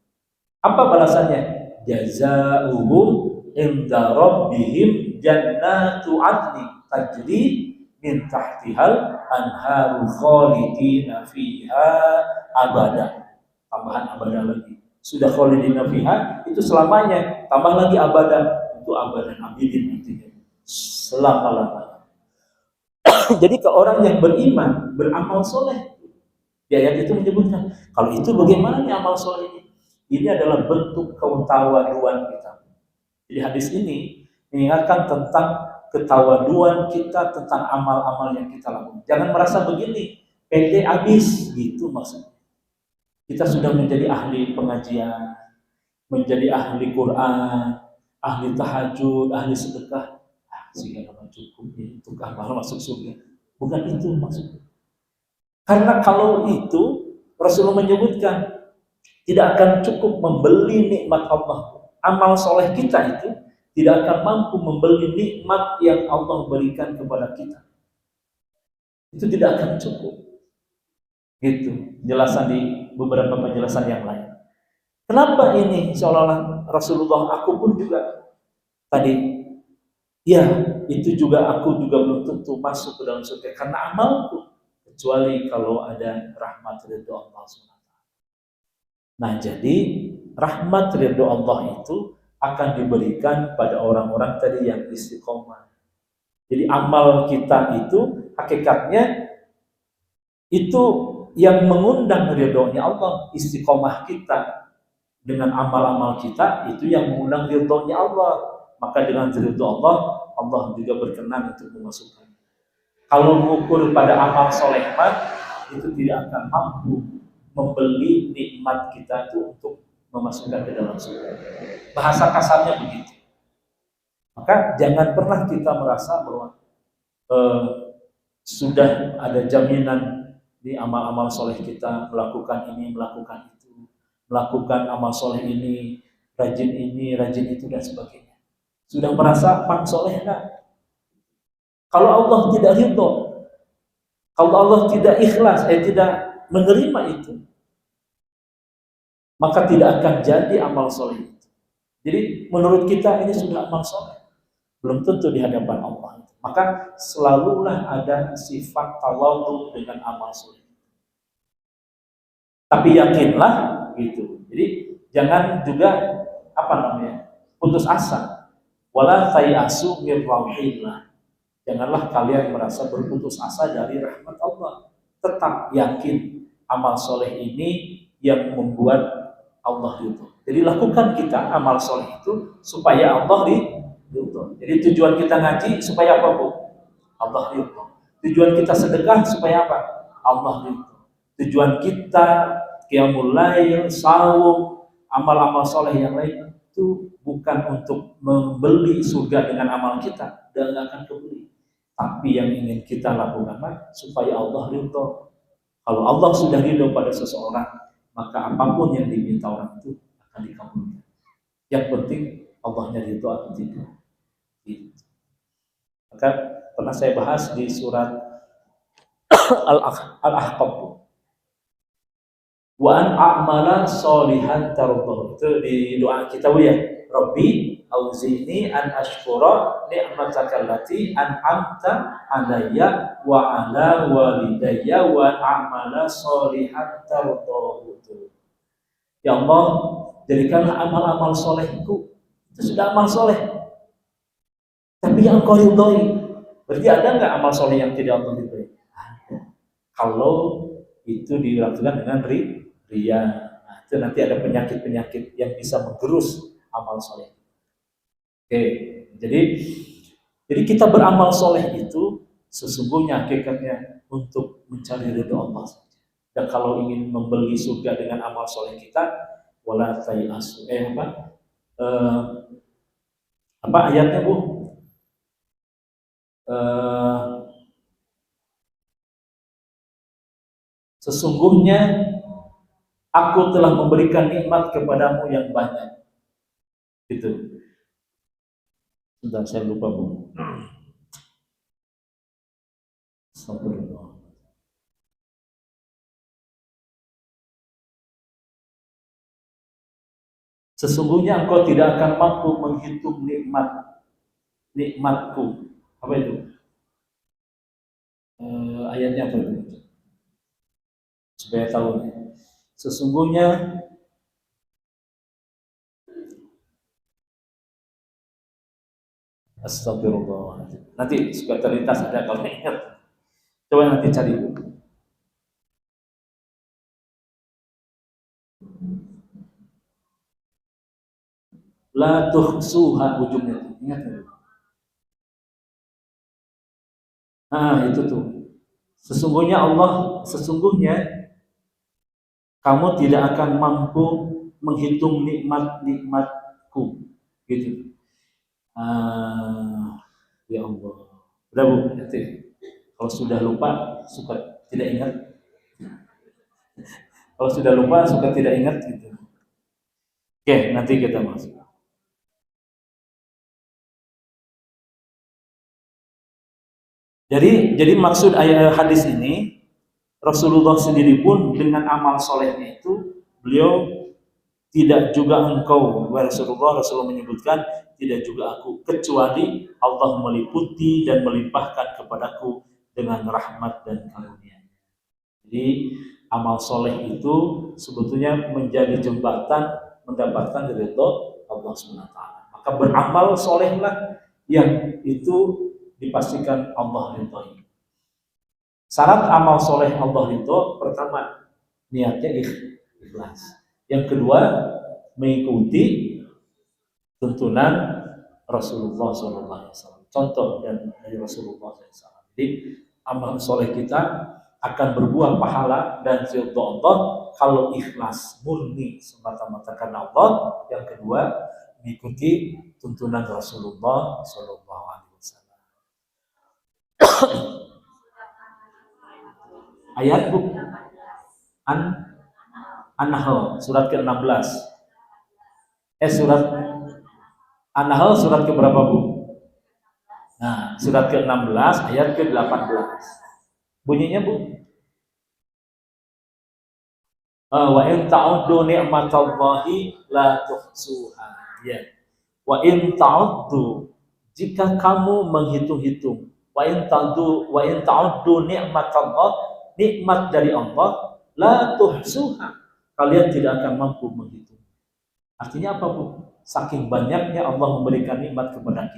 Apa balasannya? Jazaohum inda rabbihim jannatu adni tajri min tahtihal anharu khalidina fiha abada. Tambahan abada lagi. Sudah khalidina fiha itu selamanya, tambah lagi abada, itu abadan abidin nantinya. Selama-lamanya. Jadi ke orang yang beriman, beramal soleh, di ayat itu menyebutkan, kalau itu bagaimana nih amal soleh ini? Ini adalah bentuk ketawaduan kita. Jadi hadis ini mengingatkan tentang ketawaduan kita, tentang amal-amal yang kita lakukan. Jangan merasa begini, pede habis, gitu maksudnya. Kita sudah menjadi ahli pengajian, menjadi ahli Quran, ahli tahajud, ahli sedekah. Sehingga cukup untuk amal masuk surga. Bukan itu maksudnya. Karena kalau itu Rasulullah menyebutkan tidak akan cukup membeli nikmat Allah. Amal soleh kita itu tidak akan mampu membeli nikmat yang Allah berikan kepada kita. Itu tidak akan cukup. Gitu. Jelasan di beberapa penjelasan yang lain. Kenapa ini seolah-olah Rasulullah, aku pun juga tadi, ya itu juga aku juga belum tentu masuk ke dalam surga karena amalku, kecuali kalau ada rahmat ridho Allah SWT. Nah jadi rahmat ridho Allah itu akan diberikan pada orang-orang tadi yang istiqomah. Jadi amal kita itu hakikatnya itu yang mengundang ridhonya Allah. Istiqomah kita dengan amal-amal kita itu yang mengundang ridhonya Allah. Maka dengan ridho Allah, Allah juga berkenan untuk memasukkan. Kalau mengukur pada amal soleh itu tidak akan mampu membeli nikmat kita itu untuk memasukkan ke dalam surga. Bahasa kasarnya begitu. Maka jangan pernah kita merasa bahwa sudah ada jaminan di amal-amal soleh kita, melakukan ini, melakukan itu, melakukan amal soleh ini, rajin itu dan sebagainya. Sudah merasa pang soleh enggak? Kalau Allah tidak ridho, kalau Allah tidak ikhlas, tidak menerima itu, maka tidak akan jadi amal soleh itu. Jadi menurut kita ini sudah amal soleh, belum tentu di hadapan Allah. Maka selalulah ada sifat tawadhu dengan amal soleh. Tapi yakinlah gitu. Jadi jangan juga putus asa. Wala tayasu min rauhillah. Janganlah kalian merasa berputus asa dari rahmat Allah. Tetap yakin amal soleh ini yang membuat Allah ridho. Jadi lakukan kita amal soleh itu supaya Allah ridho. Jadi tujuan kita ngaji supaya apa, Bu? Allah ridho. Tujuan kita sedekah supaya apa? Allah ridho. Tujuan kita qiyamul lail, saum, amal-amal soleh yang lain itu bukan untuk membeli surga dengan amal kita, dan nggak akan kebeli. Tapi yang ingin kita lakukan supaya Allah ridho. Kalau Allah sudah ridho pada seseorang, maka apapun yang diminta orang itu akan dikabulkan. Yang penting Allahnya ridho atau tidak. Maka pernah saya bahas di surat Al-Ahqaf, wa an a'mala sholihan tardah. Itu di doa kita ya, Rabbi auzini an ashkura ni'mataka allati an'amta alayya wa ala walidayya wa a'mala sholihan tardah. Ya Allah, jadikanlah amal-amal solehku itu sudah amal soleh, tapi yang Engkau ridhoi. Berarti ada nggak amal soleh yang tidak Allah ridhoi? Ada. Kalau itu dilakukan dengan ria. Nah, itu nanti ada penyakit-penyakit yang bisa menggerus amal soleh. Oke, jadi kita beramal soleh itu sesungguhnya hakikatnya untuk mencari ridho Allah. Dan kalau ingin membeli surga dengan amal soleh kita, wala tayasu. Apa ayatnya Bu? Sesungguhnya aku telah memberikan nikmat kepadamu yang banyak. Gitu. Sudah saya lupa Bu. Sesungguhnya engkau tidak akan mampu menghitung nikmatku. Apa itu? Ayatnya apa itu? Supaya tahu. Sesungguhnya astagfirullah. Nanti suka terlintas ada kalau ingat. Coba nanti cari. La tuhsuha ujungnya. Ingat ya? Nah, itu tuh. Sesungguhnya kamu tidak akan mampu menghitung nikmatku. Gitu. Ya Allah. Udah Bu, nanti. Kalau sudah lupa, suka tidak ingat. Kalau sudah lupa, suka tidak ingat gitu. Oke, nanti kita masuk. Jadi maksud ayat hadis ini, Rasulullah sendiri pun dengan amal solehnya itu, beliau tidak juga engkau, Rasulullah menyebutkan, tidak juga aku, kecuali Allah meliputi dan melimpahkan kepadaku dengan rahmat dan karunia. Jadi amal soleh itu sebetulnya menjadi jembatan mendapatkan ridho Allah SWT. Maka beramal solehlah yang itu dipastikan Allah ridhoi. Syarat amal soleh Allah ridho, pertama niatnya ikhlas. Yang kedua mengikuti tuntunan Rasulullah SAW. Contoh dari Rasulullah SAW. Jadi amal soleh kita akan berbuah pahala dan ridho Allah kalau ikhlas murni semata-mata karena Allah. Yang kedua mengikuti tuntunan Rasulullah SAW. Ayat Bu An-Nahl surat ke-16. Surat An-Nahl surat ke berapa Bu? Nah, surat ke-16 ayat ke-18. Bunyinya Bu. Wa in ta'uddu ni'matallahi la tuhsuha. Ya. Wa in ta'uddu, jika kamu menghitung-hitung, wa in ta'uddu ni'matallah, nikmat dari Allah, la tuhsuha, kalian tidak akan mampu menghitung. Artinya apa Bu? Saking banyaknya Allah memberikan nikmat kepada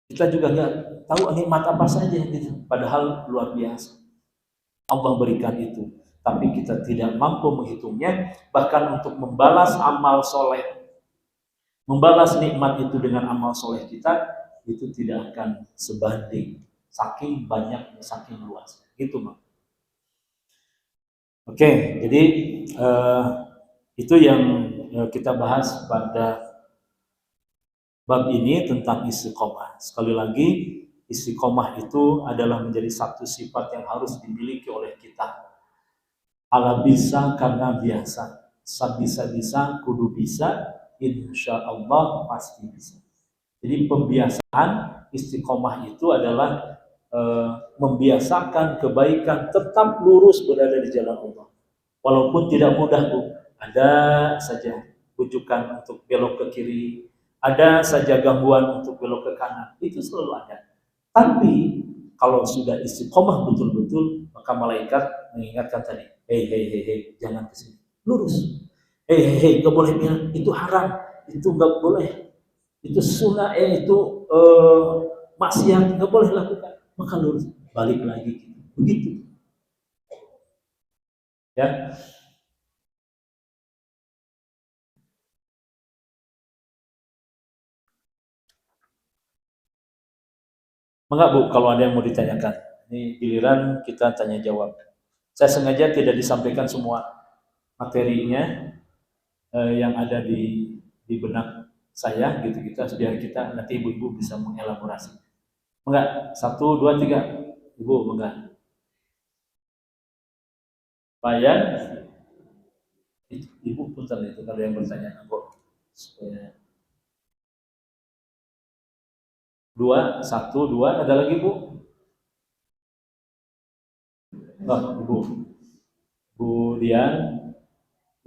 kita juga nggak tahu nikmat apa saja gitu. Padahal luar biasa Allah berikan itu, tapi kita tidak mampu menghitungnya. Bahkan untuk membalas amal soleh, membalas nikmat itu dengan amal soleh kita, itu tidak akan sebanding. Saking banyaknya, saking luas. Gitu Bang. Oke, jadi itu yang kita bahas pada bab ini tentang istiqomah. Sekali lagi, istiqomah itu adalah menjadi satu sifat yang harus dimiliki oleh kita. Ala bisa karena biasa, bisa kudu bisa, insya Allah pasti bisa. Jadi pembiasaan istiqomah itu adalah membiasakan kebaikan tetap lurus berada di jalan Allah. Walaupun tidak mudah Bu, ada saja bujukan untuk belok ke kiri, ada saja gangguan untuk belok ke kanan, itu selalu ada. Tapi kalau sudah istiqomah betul-betul, maka malaikat mengingatkan tadi, hei, jangan ke sini, lurus. Hei, nggak boleh bilang itu haram, itu nggak boleh, itu sunnah, itu maksiat, nggak boleh lakukan. Maka lurus, balik lagi, Begitu. Ya. Enggak Bu, kalau ada yang mau ditanyakan. Ini giliran kita tanya jawab. Saya sengaja tidak disampaikan semua materinya yang ada di benak saya gitu kita biar kita nanti ibu-ibu bisa mengelaborasi. Enggak, 1, 2, 3. Ibu, enggak. Bayan, ibu punten itu kalau yang bertanya, Bu. 2, 1, 2, ada lagi Bu? Oh, Ibu. Bu Dian,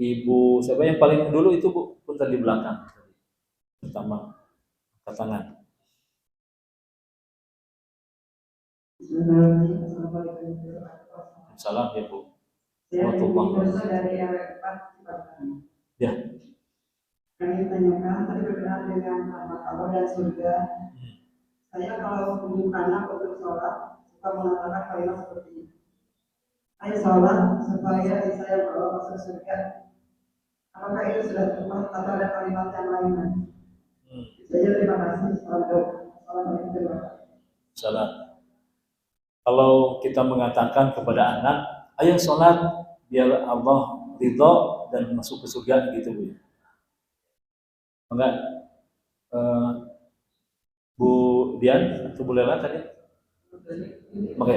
Ibu siapa yang paling dulu itu Bu? Punten di belakang. Pertama, angkat tangan. Salam ya Bu. Ya. Kami tanyakan tadi berkenaan dengan Allah dan surga. Saya kalau menunjuk anak untuk sholat suka mengatakan kalimat seperti ini. Ayo sholat supaya saya bawa masuk surga. Apakah itu sudah tepat atau ada kalimat yang lain? Saya terima kasih. Assalamualaikum. Salam. Kalau kita mengatakan kepada anak, ayo sholat biar Allah ridho dan masuk ke surga gitu Bu. Enggak, Bu Dian atau Bu Lela tadi? Oke.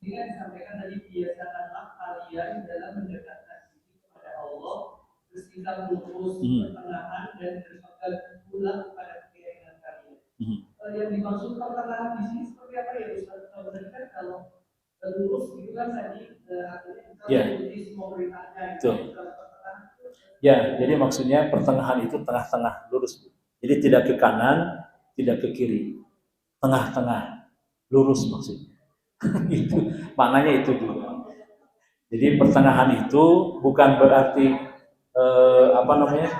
Ini kan disampaikan tadi biasakanlah kalian dalam mendekatkan diri kepada Allah, bersihkan lurus pertengahan dan berpegang pulang kepada keinginan kalian. Yang dimaksud pertengahan di sini seperti apa ya Ustaz? Kalau tadi kan kalau lurus itu kan tadi artinya kita mengikuti semua perintahnya. Ya, jadi maksudnya pertengahan itu tengah-tengah, lurus. Jadi tidak ke kanan, tidak ke kiri, tengah-tengah, lurus maksudnya. Itu maknanya itu juga. Jadi pertengahan itu bukan berarti apa namanya?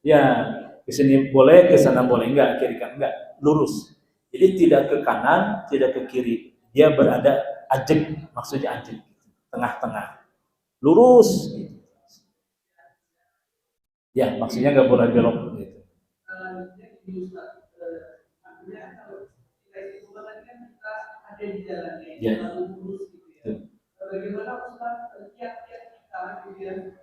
Ya, ke sini boleh, ke sana boleh, enggak, kiri kan enggak, lurus. Jadi tidak ke kanan, tidak ke kiri. Dia berada ajek, maksudnya ajek, tengah-tengah, lurus. Ya, maksudnya nggak boleh belok gitu. Ya. Bagaimana Ustaz tiap-tiap kita kemudian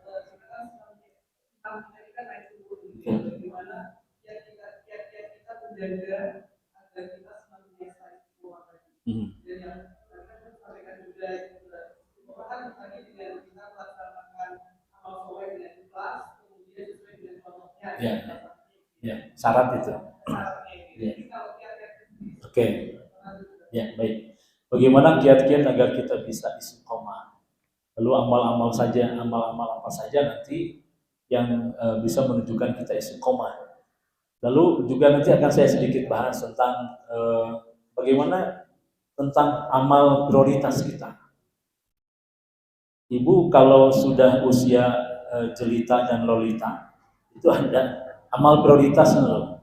kita naik turun bagaimana tiap-tiap kita menjaga agar kita senantiasa istiqomah tadi. Dan yang saya sampaikan juga kan tadi dengan kita melaksanakan amal soleh dengan ikhlas kemudian sesuai dengan contohnya. Ya, syarat itu. Ya. Oke. Ya, baik. Bagaimana kiat-kiat agar kita bisa istiqomah? Lalu amal-amal apa saja nanti yang bisa menunjukkan kita istiqomah. Lalu juga nanti akan saya sedikit bahas tentang bagaimana tentang amal prioritas kita. Ibu kalau sudah usia jelita dan lolita itu ada amal prioritas loh.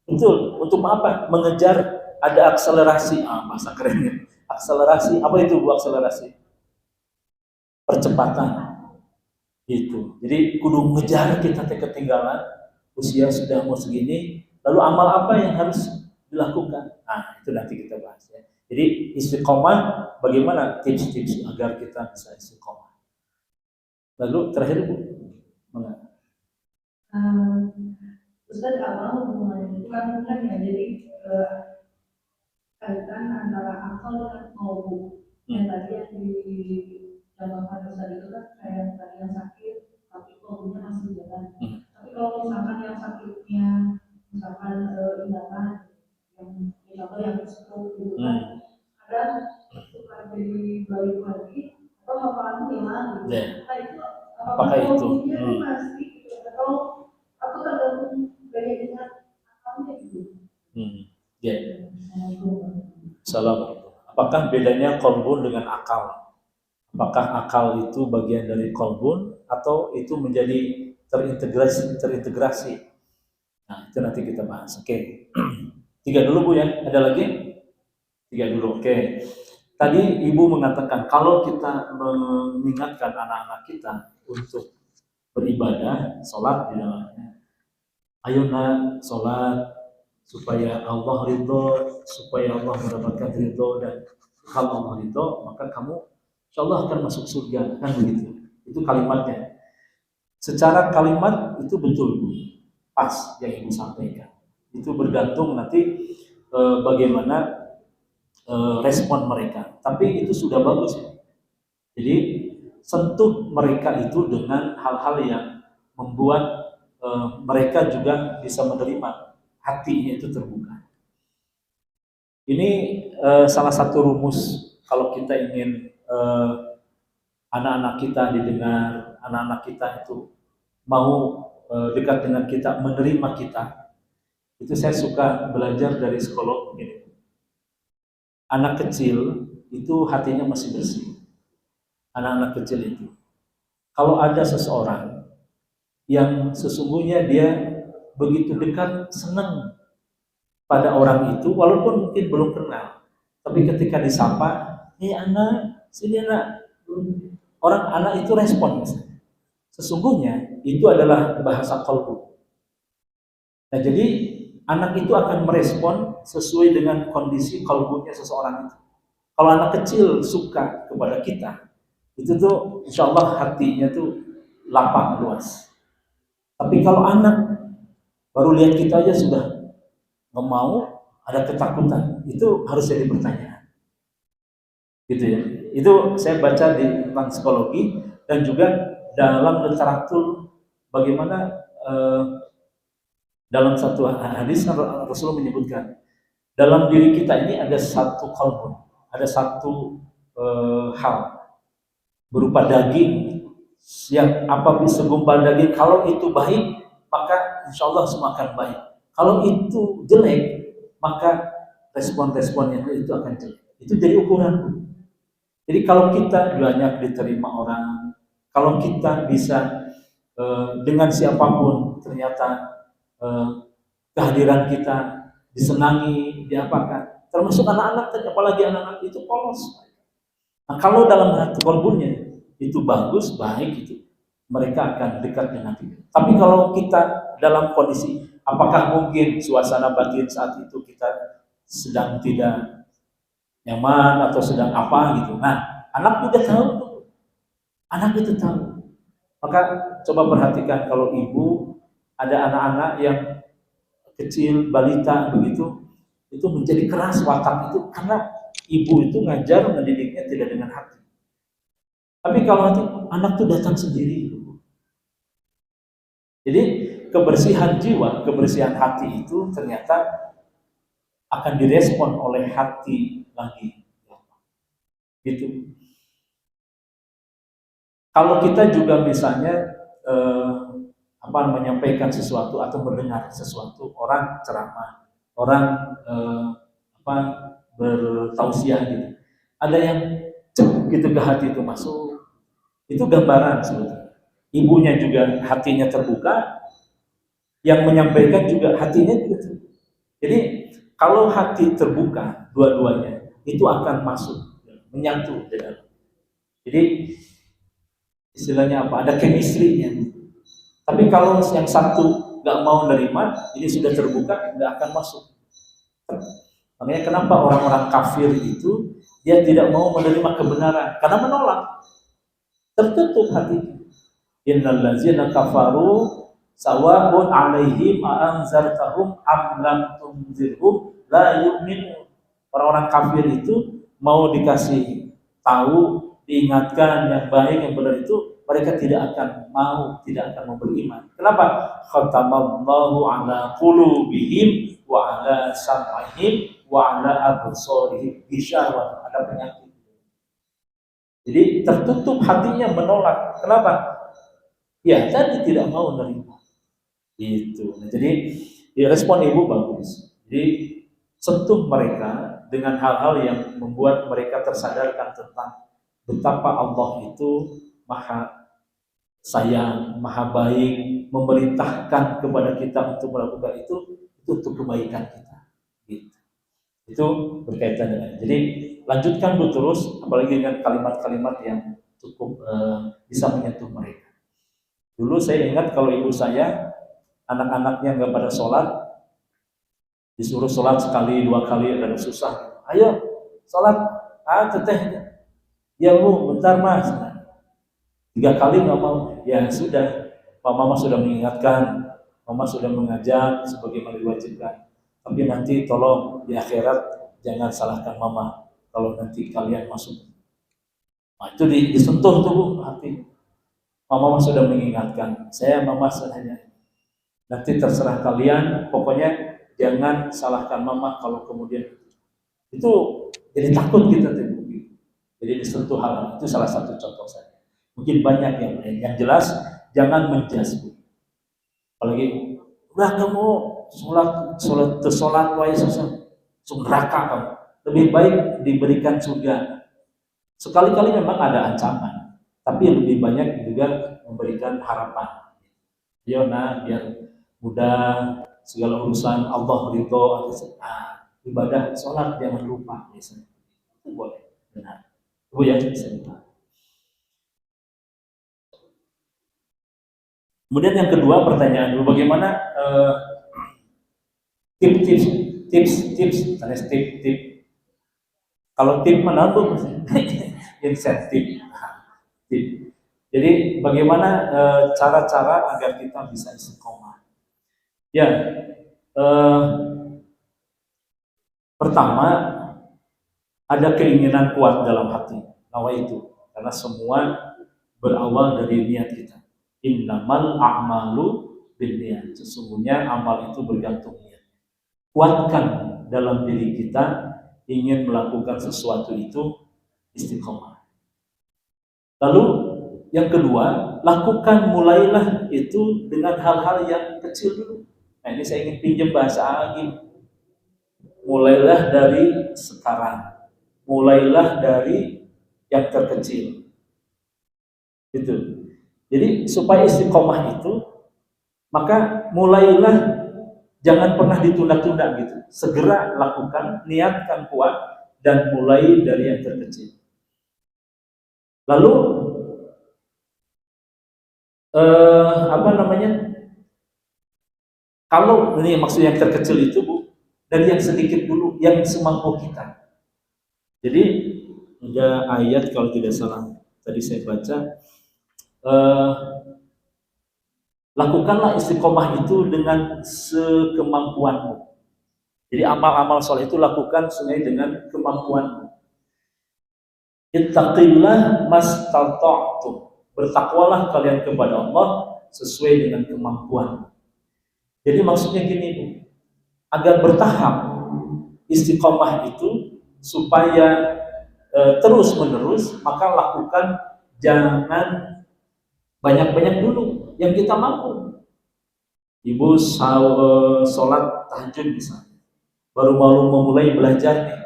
Betul. Untuk apa? Mengejar ada akselerasi. Bahasa kerennya. Akselerasi. Apa itu Bu akselerasi? Percepatan. Itu. Jadi kudu ngejar kita ketinggalan. Usia sudah mau segini. Lalu amal apa yang harus dilakukan? Nah, itu nanti kita bahas ya. Jadi istiqomah, bagaimana tips-tips agar kita bisa istiqomah? Lalu terakhir Bu, mana? Ustaz awal hubungan itu kan ya, jadi kaitan antara akal dengan qalbu. Yang tadi yang dicontohkan Ustaz itu kan kayak tadi yang sakit, tapi qalbunya masih jalan. Tapi kalau misalkan yang sakitnya, misalkan ingatan, yang misalkan yang stroke gitu kan, kadang suka jadi balik lagi atau hafalan hilang gitu. Nah itu apakah itu? Masih atau aku tergantung gaya ingat akalnya gitu. Ya. Salam. Apakah bedanya qalbun dengan akal? Apakah akal itu bagian dari qalbun atau itu menjadi terintegrasi? Nah, itu nanti kita bahas. Oke. 3 dulu Bu ya. Ada lagi? Tiga dulu, oke. Tadi Ibu mengatakan kalau kita mengingatkan anak-anak kita untuk beribadah, sholat di dalamnya. Ayo nak, sholat supaya Allah ridho, supaya Allah mendapatkan ridho, dan kalau Allah ridho, maka kamu insya Allah akan masuk surga, kan begitu. Itu kalimatnya. Secara kalimat itu betul, pas yang Ibu sampaikan. Itu bergantung nanti bagaimana respon mereka. Tapi itu sudah bagus ya. Jadi sentuh mereka itu dengan hal-hal yang membuat mereka juga bisa menerima, hatinya itu terbuka. Ini salah satu rumus kalau kita ingin anak-anak kita didengar, anak-anak kita itu mau dekat dengan kita, menerima kita. Itu saya suka belajar dari psikolog begini. Anak kecil itu hatinya masih bersih. Anak-anak kecil itu. Kalau ada seseorang yang sesungguhnya dia begitu dekat, senang pada orang itu, walaupun mungkin belum kenal, tapi ketika disapa, anak, sini anak, orang anak itu respon. Sesungguhnya itu adalah bahasa qalbu. Nah, jadi anak itu akan merespon sesuai dengan kondisi qalbunya seseorang itu. Kalau anak kecil suka kepada kita, itu tuh insya Allah hatinya tuh lapang luas. Tapi kalau anak baru lihat kita aja sudah nggak mau, ada ketakutan, itu harus jadi pertanyaan. Gitu ya. Itu saya baca di tentang psikologi dan juga dalam literatur bagaimana dalam satu hadis Rasulullah menyebutkan dalam diri kita ini ada satu qalbun, ada satu hal berupa daging yang apabila segumpal daging, kalau itu baik maka insya Allah semua akan baik. Kalau itu jelek maka respon-responnya itu akan jelek. Itu jadi ukuran. Jadi kalau kita banyak diterima orang, kalau kita bisa dengan siapapun ternyata kehadiran kita disenangi, diapakan, termasuk anak-anak, apalagi anak-anak itu polos. Nah, kalau dalam hati kolbunya itu bagus, baik, itu mereka akan dekat dengan kita. Tapi kalau kita dalam kondisi, apakah mungkin suasana batin saat itu kita sedang tidak nyaman atau sedang apa gitu. Nah, anak juga tahu tuh. Anak itu tahu. Maka coba perhatikan kalau ibu ada anak-anak yang kecil, balita begitu, itu menjadi keras watak itu karena ibu itu ngajar mendidiknya tidak dengan hati. Tapi kalau hati, anak itu datang sendiri. Jadi kebersihan jiwa, kebersihan hati itu ternyata akan direspon oleh hati lagi. Gitu. Kalau kita juga misalnya menyampaikan sesuatu atau mendengar sesuatu, orang ceramah, orang bertausiah gitu, ada yang gitu ke hati itu masuk, itu gambaran sebetulnya. Ibunya juga hatinya terbuka, yang menyampaikan juga hatinya juga terbuka. Jadi kalau hati terbuka dua-duanya itu akan masuk, menyatu di dalam. Jadi istilahnya apa? Ada chemistry-nya. Tapi kalau yang satu nggak mau menerima, ini sudah terbuka, nggak akan masuk. Makanya kenapa orang-orang kafir itu dia tidak mau menerima kebenaran? Karena menolak, tertutup hati. Innal ladzina kafaru sawa'un 'alaihim a'anzartahum am lam tunzirhum la yu'minun. Orang-orang kafir itu mau dikasih tahu, diingatkan yang baik, yang benar itu mereka tidak akan mau, tidak akan beriman. Kenapa? Khatamallahu ala qulubihim wa ala sam'ihim wa ala absarihim ghishawah, ada penyakit. Jadi tertutup hatinya, menolak. Kenapa? Ya, tadi tidak mau menerima. Itu. Nah, jadi respon ibu bagus. Jadi sentuh mereka dengan hal-hal yang membuat mereka tersadarkan tentang betapa Allah itu maha sayang, maha baik, memerintahkan kepada kita untuk melakukan itu untuk kebaikan kita. Gitu. Itu berkaitan dengan. Jadi lanjutkan dulu terus, apalagi dengan kalimat-kalimat yang cukup bisa menyentuh mereka. Dulu saya ingat kalau ibu saya, anak-anaknya nggak pada sholat, disuruh sholat sekali, 2 kali, ada susah. Ayo, sholat, teteh. Ya bu, bentar mas. 3 kali nggak mau, ya sudah. Mama sudah mengingatkan, mama sudah mengajak sebagaimana diwajibkan. Tapi nanti tolong di akhirat jangan salahkan mama kalau nanti kalian masuk. Nah, itu disentuh tuh bu, hati. Mama sudah mengingatkan, saya mama hanya nanti terserah kalian, pokoknya jangan salahkan mama kalau kemudian itu jadi takut kita tuh. Jadi disentuh hal itu salah satu contoh saja. Mungkin banyak yang lain. Yang jelas jangan menjazbu. Apalagi udah kamu sholat wae susah, neraka kamu. Lebih baik diberikan surga. Sekali-kali memang ada ancaman, tapi lebih banyak juga memberikan harapan. Yo nah biar mudah segala urusan Allah ridho, ibadah sholat jangan lupa misalnya. Itu boleh, benar. Bu ya, kemudian yang kedua pertanyaan dulu, bagaimana tips, kalau tip menabung insentif. Jadi bagaimana cara-cara agar kita bisa istiqomah? Ya, pertama ada keinginan kuat dalam hati, nawaitu, karena semua berawal dari niat kita. Innamal a'malu binniyat. Sesungguhnya amal itu bergantung niat. Kuatkan dalam diri kita ingin melakukan sesuatu itu istiqomah. Lalu yang kedua, lakukan, mulailah itu dengan hal-hal yang kecil dulu. Nah ini saya ingin pinjam bahasa Agi. Mulailah dari sekarang. Mulailah dari yang terkecil. Itu. Jadi supaya istiqomah itu, maka mulailah, jangan pernah ditunda-tunda gitu. Segera lakukan, niatkan kuat, dan mulai dari yang terkecil. Lalu kalau ini maksud yang terkecil itu bu, dari yang sedikit dulu, yang semampu kita. Jadi ada ayat kalau tidak salah tadi saya baca, lakukanlah istiqomah itu dengan sekemampuanmu. Jadi amal-amal soleh itu lakukan sesuai dengan kemampuanmu. Ittaqillah mastata'tum. Bertakwalah kalian kepada Allah sesuai dengan kemampuan. Jadi maksudnya gini Bu, agar bertahap istiqomah itu supaya terus menerus, maka lakukan, jangan banyak-banyak dulu yang kita mampu. Ibu sholat tahajud misalnya, baru mau memulai belajar nih,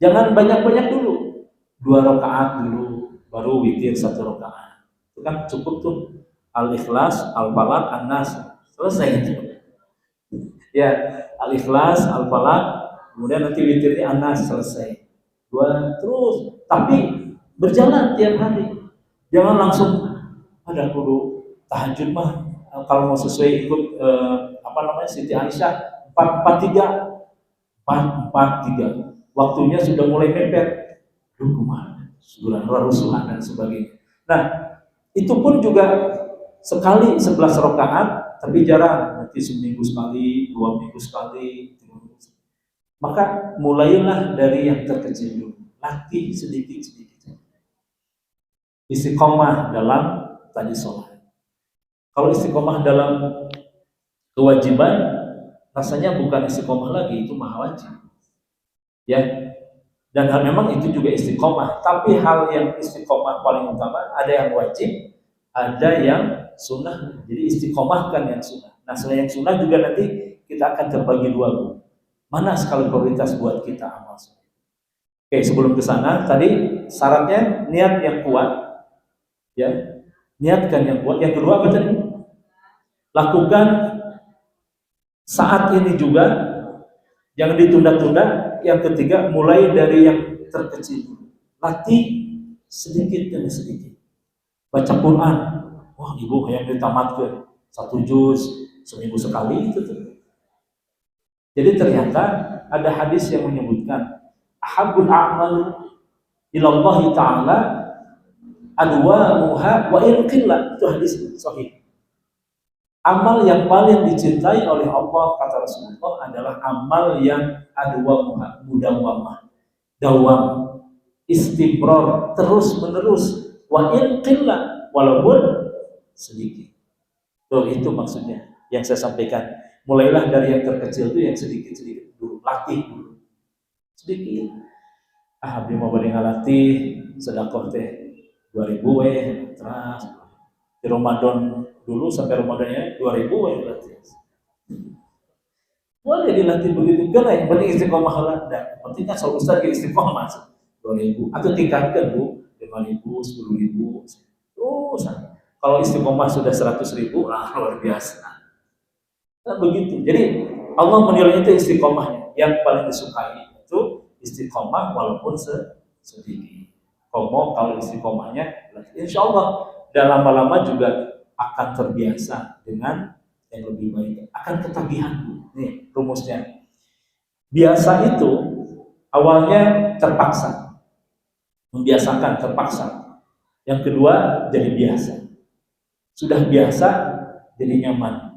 jangan banyak-banyak dulu, 2 rakaat dulu, baru witir 1 rakaat. Itu kan cukup tuh, Al-Ikhlas, Al-Falaq, An-Nas, selesai itu. Ya, Al-Ikhlas, Al-Falaq, kemudian nanti witirnya An-Nas, selesai. 2 terus, tapi berjalan tiap hari. Jangan langsung ada kudu tahajud mah kalau mau sesuai ikut Siti Aisyah 4-4-3 waktunya sudah mulai mepet, dukungan, sudah rusuhan dan sebagainya. Nah, itu pun juga sekali 11 rakaat, tapi jarang, nanti seminggu sekali, 2 minggu sekali. Maka mulailah dari yang terkecil dulu, latih sedikit-sedikit. Istiqomah dalam tadi sholat. Kalau istiqomah dalam kewajiban, rasanya bukan istiqomah lagi, itu maha wajib. Ya, dan memang itu juga istiqomah. Tapi hal yang istiqomah paling utama, ada yang wajib, ada yang sunnah. Jadi istiqomahkan yang sunnah. Nah, selain yang sunnah juga nanti kita akan terbagi 2. Mana skala prioritas buat kita amal sunnah? Oke, sebelum ke sana, tadi syaratnya niat yang kuat. Ya, niatkan yang kuat. Yang kedua apa tadi? Lakukan saat ini juga, Jangan ditunda-tunda. Yang ketiga, mulai dari yang terkecil dulu. Latih sedikit demi sedikit. Baca Quran. Wah, ibu yang ditamatkan 1 juz seminggu sekali itu tuh. Jadi ternyata ada hadis yang menyebutkan ahabbul a'mal ilallahi ta'ala adwamuha wa in qillah. Itu hadis sahih. Amal yang paling dicintai oleh Allah, kata Rasulullah, adalah amal yang adwamuha, mudawamah, dawam, istibrar, terus menerus, wa in qillah, walaupun sedikit. Tuh, itu maksudnya yang saya sampaikan. Mulailah dari yang terkecil itu yang sedikit-sedikit dulu, latih dulu. Sedikit. Abdi mau beri ngalatih sedekah teh 2000 terus di Ramadan dulu sampai Ramadannya 2000 latih. Boleh dilatih begitu kan, yang penting istiqomah lah. Dan penting kan kalau ustaz ke istiqomah 2000 atau tingkatkan Bu 5000, 10000. Terus kalau istiqomah sudah 100.000, luar biasa. Nah, begitu. Jadi Allah menilai itu istiqomahnya. Yang paling disukai itu istiqomah walaupun sedikit. Kalau istiqomahnya, insya Allah dan lama-lama juga akan terbiasa dengan yang lebih baik. Akan ketagihan. Nih rumusnya. Biasa itu awalnya terpaksa. Membiasakan terpaksa. Yang kedua jadi biasa. Sudah biasa jadi nyaman.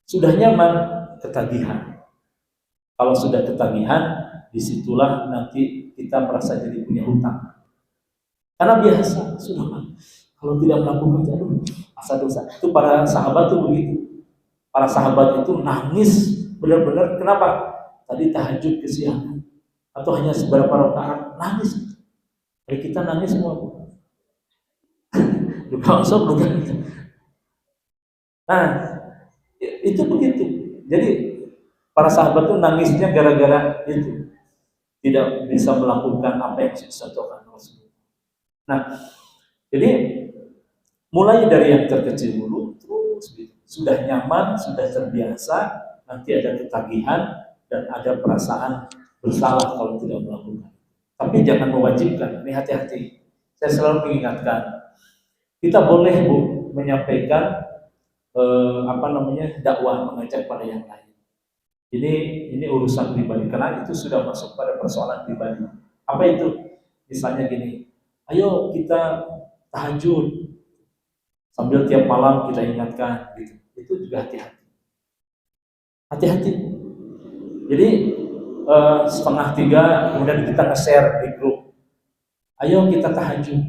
Sudah nyaman, ketagihan. Kalau sudah ketagihan, disitulah nanti kita merasa jadi punya hutang. Karena biasa, sudah. Kalau tidak melakukan, aduh, asa dosa. Itu para sahabat tuh begitu. Para sahabat itu nangis benar-benar. Kenapa? Tadi tahajud kesiangan atau hanya seberapa rakaat, nangis. Hari kita nangis semua. Duka osok, duka. Nah, itu begitu. Jadi para sahabat tuh nangisnya gara-gara itu, tidak bisa melakukan apa yang disatukan Rasulullah. Nah, jadi mulai dari yang terkecil dulu, terus gitu. Sudah nyaman, sudah terbiasa, nanti ada ketagihan dan ada perasaan bersalah kalau tidak melakukan. Tapi jangan mewajibkan. Ini hati-hati. Saya selalu mengingatkan, kita boleh Bu menyampaikan dakwah, mengajak pada yang lain. Ini urusan pribadi, karena itu sudah masuk pada persoalan pribadi. Apa itu? Misalnya gini, ayo kita tahajud sambil tiap malam kita ingatkan, gitu. Itu juga hati-hati. Hati-hati. Jadi 2:30 kemudian kita nge-share di grup, ayo kita tahajud.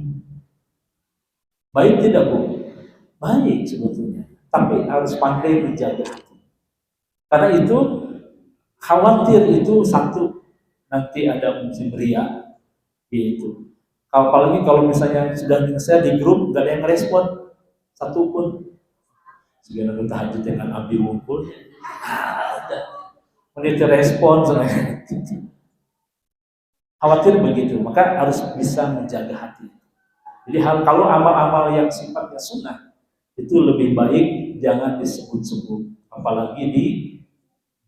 Baik tidak Bu? Baik sebetulnya. Tapi harus pandai menjaga hati. Karena itu khawatir itu satu, nanti ada musim ria gitu. Apalagi kalau misalnya sudah saya di grup gak ada yang respon satu pun. Sebenarnya tahajud dengan abdi wungkul, ada menit respon sebenarnya. Khawatir begitu, maka harus bisa menjaga hati. Jadi kalau amal-amal yang sifatnya sunnah itu lebih baik jangan disebut-sebut, apalagi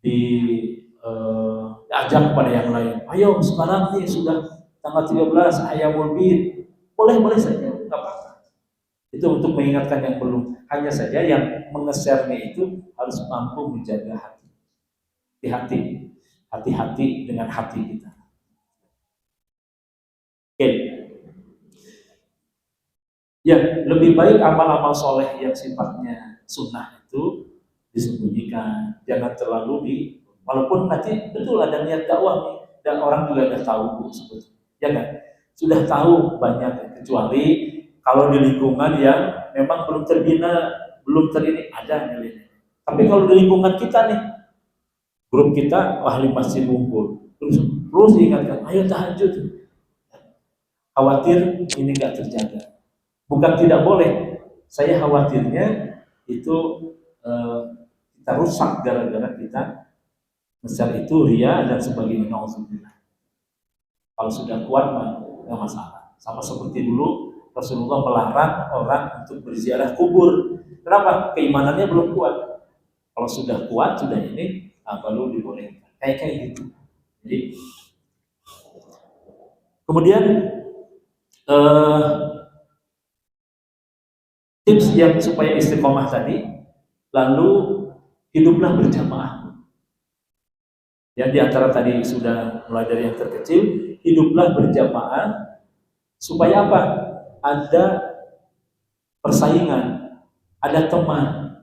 diajak kepada yang lain. Ayo sekarang nih sudah tanggal 13 Ayyamul Bid, boleh saja, nggak apa-apa. Itu untuk mengingatkan yang belum. Hanya saja yang mengesernya itu harus mampu menjaga hati. Hati-hati dengan hati kita. Oke. Ya, lebih baik amal-amal soleh yang sifatnya sunnah itu disembunyikan, jangan terlalu walaupun nanti betul ada niat dakwah nih, dan orang juga udah tahu Bu sebetulnya, ya kan? Sudah tahu banyak, kecuali kalau di lingkungan yang memang belum terbina, belum terini ada nilainya. Tapi kalau di lingkungan kita nih, grup kita ahli masjid Wungkul, terus diingatkan, ayo tahajud. Khawatir ini nggak terjaga. Bukan tidak boleh, saya khawatirnya itu kita rusak gara-gara kita besar itu ria dan sebagainya. Kalau sudah kuat nggak masalah. Sama seperti dulu Rasulullah melarang orang untuk berziarah kubur. Kenapa? Keimanannya belum kuat. Kalau sudah kuat, sudah ini baru dibolehkan. kayak gitu. Jadi kemudian tips yang supaya istiqomah tadi, lalu hiduplah berjamaah. Yang di antara tadi sudah mulai dari yang terkecil, hiduplah berjamaah supaya apa? Ada persaingan, ada teman.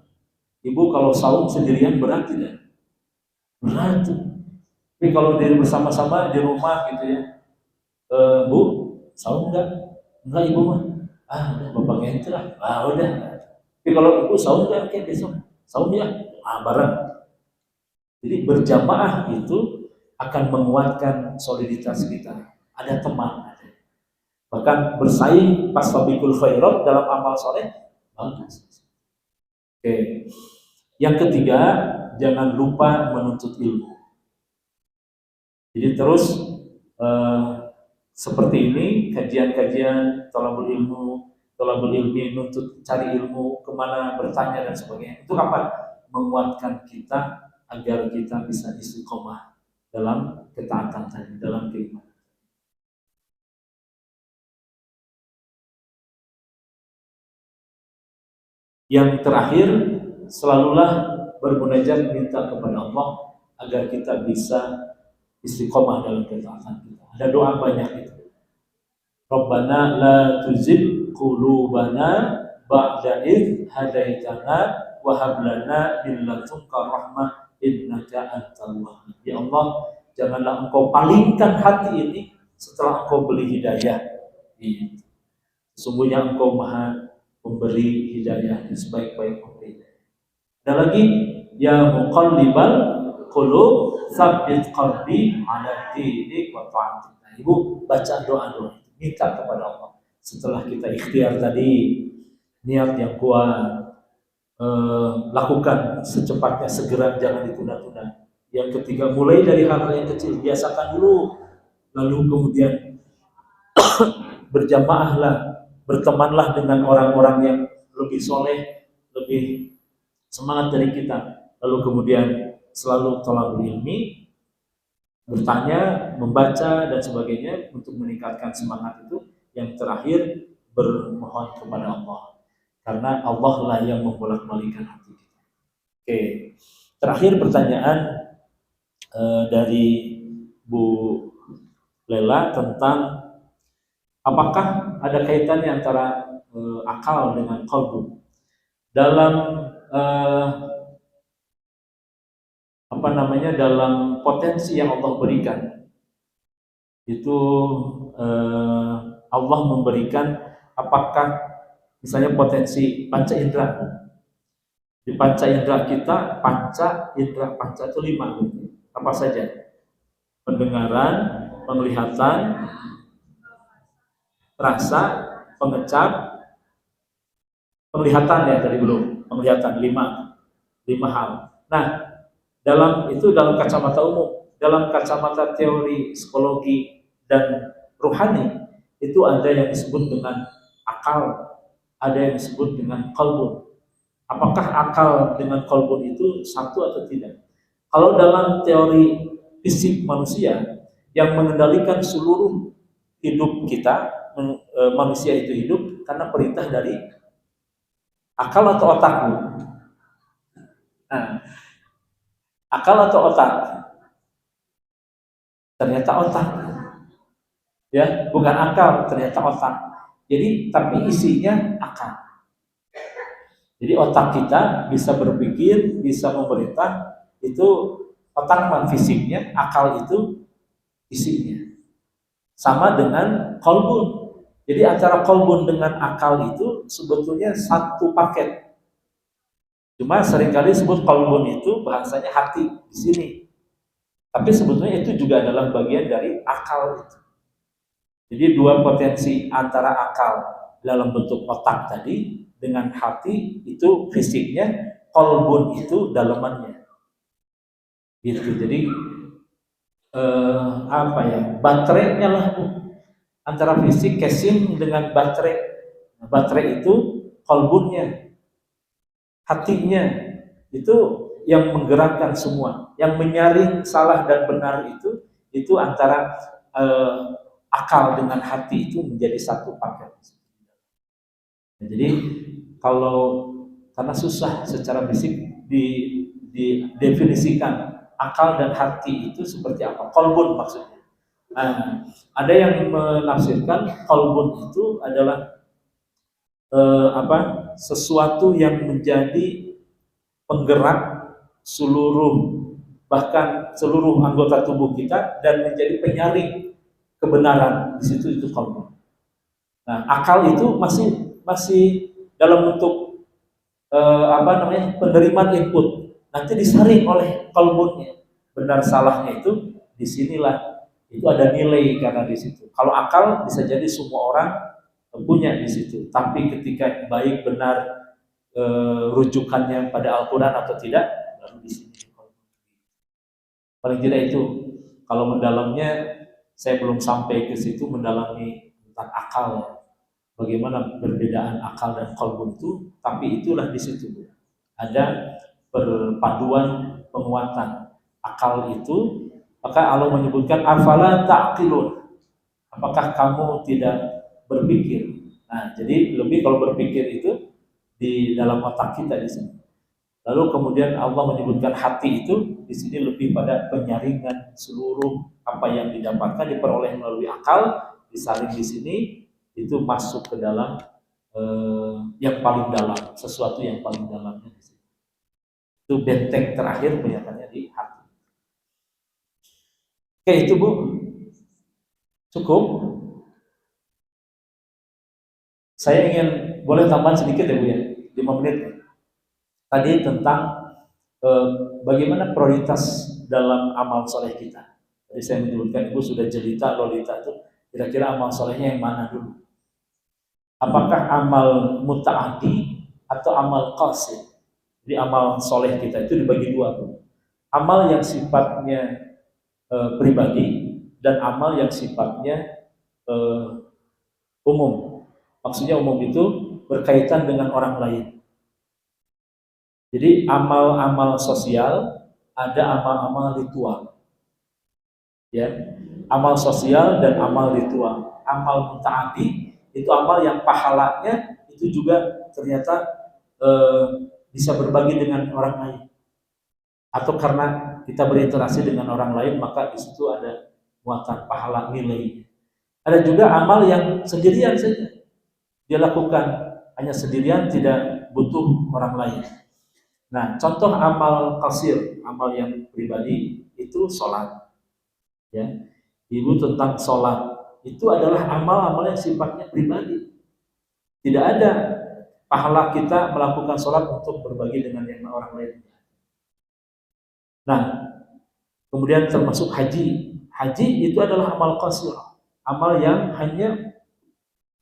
Ibu kalau saum sendirian berat tidak? Berat. Tapi kalau diri bersama-sama di rumah gitu ya, Bu, saum enggak? Enggak ibu mah. Udah bapak ganti lah. Udah. Tapi kalau ibu saum enggak? Oke besok saum ya. Bareng. Jadi berjamaah itu akan menguatkan soliditas kita. Ada teman. Bahkan bersaing pas fabiqul khairat dalam amal soleh bagus. Oke. Yang ketiga, jangan lupa menuntut ilmu. Jadi terus seperti ini kajian-kajian thalabul ilmi, nuntut cari ilmu, kemana bertanya dan sebagainya. Itu apa? Menguatkan kita agar kita bisa istiqomah dalam ketaatan tadi, dalam keimanan. Yang terakhir, selalulah bermunajat minta kepada Allah agar kita bisa istiqomah dalam ketaatan kita. Ada doa banyak itu. Rabbana la tuzigh qulubana ba'da idh hadaitana wa hab lana min ladunka rahmah innaka antal wahhab. Ya Allah, janganlah Engkau palingkan hati ini setelah Engkau beri hidayah. Sesungguhnya Engkau Maha Pemberi hidayah yang sebaik-baik pemberi. Ada lagi, ya muqallibal qulub tsabbit qalbi ala dinik wa ta'atik. Ibu baca doa-doa, minta kepada Allah. Setelah kita ikhtiar tadi, niat yang kuat, lakukan secepatnya, segera, jangan ditunda-tunda. Yang ketiga, mulai dari hal yang kecil, biasakan dulu. Lalu kemudian berjamaahlah, bertemanlah dengan orang-orang yang lebih soleh, lebih semangat dari kita. Lalu kemudian selalu thalabul ilmi, bertanya, membaca dan sebagainya untuk meningkatkan semangat itu. Yang terakhir, bermohon kepada Allah, karena Allah lah yang membolak-balikkan hati kita. Oke, terakhir pertanyaan dari Bu Lela tentang apakah ada kaitannya antara akal dengan qalbu dalam dalam potensi yang Allah berikan. Itu Allah memberikan, apakah misalnya potensi panca indera. Di panca indera kita, panca itu 5. Apa saja? Pendengaran, penglihatan, rasa, pengecap, penglihatan ya tadi belum, penglihatan 5 hal. Nah, dalam kacamata umum, dalam kacamata teori psikologi dan rohani, itu ada yang disebut dengan akal, ada yang disebut dengan qalbun. Apakah akal dengan qalbun itu satu atau tidak? Kalau dalam teori fisik manusia yang mengendalikan seluruh hidup kita, manusia itu hidup karena perintah dari akal atau otakmu. Nah, akal atau otak? Ternyata otak. Ya, bukan akal, ternyata otak. Jadi, tapi isinya akal. Jadi otak kita bisa berpikir, bisa memerintah, itu otak fisiknya, akal itu isinya. Sama dengan qalbun. Jadi antara qalbun dengan akal itu sebetulnya satu paket. Cuma seringkali sebut qalbun itu bahasanya hati di sini. Tapi sebetulnya itu juga adalah bagian dari akal itu. Jadi dua potensi antara akal dalam bentuk otak tadi dengan hati itu fisiknya, qalbun itu dalamannya. Gitu. Jadi baterainya lah antara fisik casing dengan baterai. Baterai itu qalbunnya, hatinya itu yang menggerakkan semua, yang menyaring salah dan benar itu antara akal dengan hati itu menjadi satu paket. Nah, jadi kalau karena susah secara fisik didefinisikan akal dan hati itu seperti apa, kolbun maksudnya. Nah, ada yang menafsirkan kolbun itu adalah sesuatu yang menjadi penggerak bahkan seluruh anggota tubuh kita dan menjadi penyaring kebenaran. Di situ itu kolbun. Nah, akal itu masih dalam bentuk penerimaan input, nanti disaring oleh kolbunnya. Benar salahnya itu disinilah itu ada nilai karena di situ. Kalau akal bisa jadi semua orang punya di situ, tapi ketika baik benar rujukannya pada Al-Quran atau tidak, baru di sini. Paling tidak itu. Kalau mendalamnya saya belum sampai ke situ mendalami tentang akal. Bagaimana perbedaan akal dan qalbu itu, tapi itulah di situ ada perpaduan penguatan akal itu. Maka Allah menyebutkan afala ta'qilun, apakah kamu tidak berpikir. Nah, jadi lebih kalau berpikir itu di dalam otak kita di sini. Lalu kemudian Allah menyebutkan hati itu di sini lebih pada penyaringan seluruh apa yang didapatkan diperoleh melalui akal, disaring di sini, itu masuk ke dalam yang paling dalam, sesuatu yang paling dalamnya di sini. Itu benteng terakhir kelihatannya di hati. Oke, itu Bu. Cukup. Saya ingin boleh tambahan sedikit ya Bu ya, 5 menit. Tadi tentang bagaimana prioritas dalam amal soleh kita. Jadi saya menyebutkan Ibu sudah jelita lolita itu, kira-kira amal solehnya yang mana dulu? Apakah amal muta'addi atau amal qasid? Jadi amal soleh kita itu dibagi dua. Amal yang sifatnya pribadi dan amal yang sifatnya umum. Maksudnya umum itu berkaitan dengan orang lain. Jadi amal-amal sosial, ada amal-amal ritual. Ya, amal sosial dan amal ritual. Amal muta'addi itu amal yang pahalanya itu juga ternyata bisa berbagi dengan orang lain. Atau karena kita berinteraksi dengan orang lain, maka di situ ada muatan pahala nilai. Ada juga amal yang sendirian saja dia lakukan, hanya sendirian, tidak butuh orang lain. Nah, contoh amal qasir, amal yang pribadi itu sholat. Ya, Ibu tentang sholat itu adalah amal-amal yang sifatnya pribadi. Tidak ada pahala kita melakukan sholat untuk berbagi dengan yang orang lain. Nah, kemudian termasuk haji. Haji itu adalah amal qasir, amal yang hanya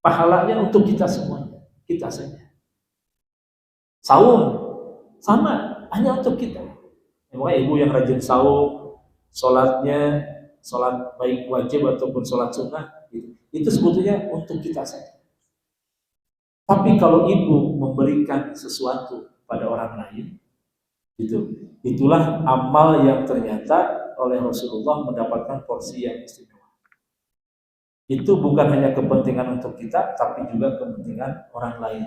pahalanya untuk kita semuanya, kita saja. Saum sama, hanya untuk kita. Makanya Ibu yang rajin saum, sholatnya, sholat baik wajib ataupun sholat sunnah, itu sebetulnya untuk kita saja. Tapi kalau Ibu memberikan sesuatu pada orang lain, itulah amal yang ternyata oleh Rasulullah mendapatkan porsi yang istimewa. Itu bukan hanya kepentingan untuk kita, tapi juga kepentingan orang lain.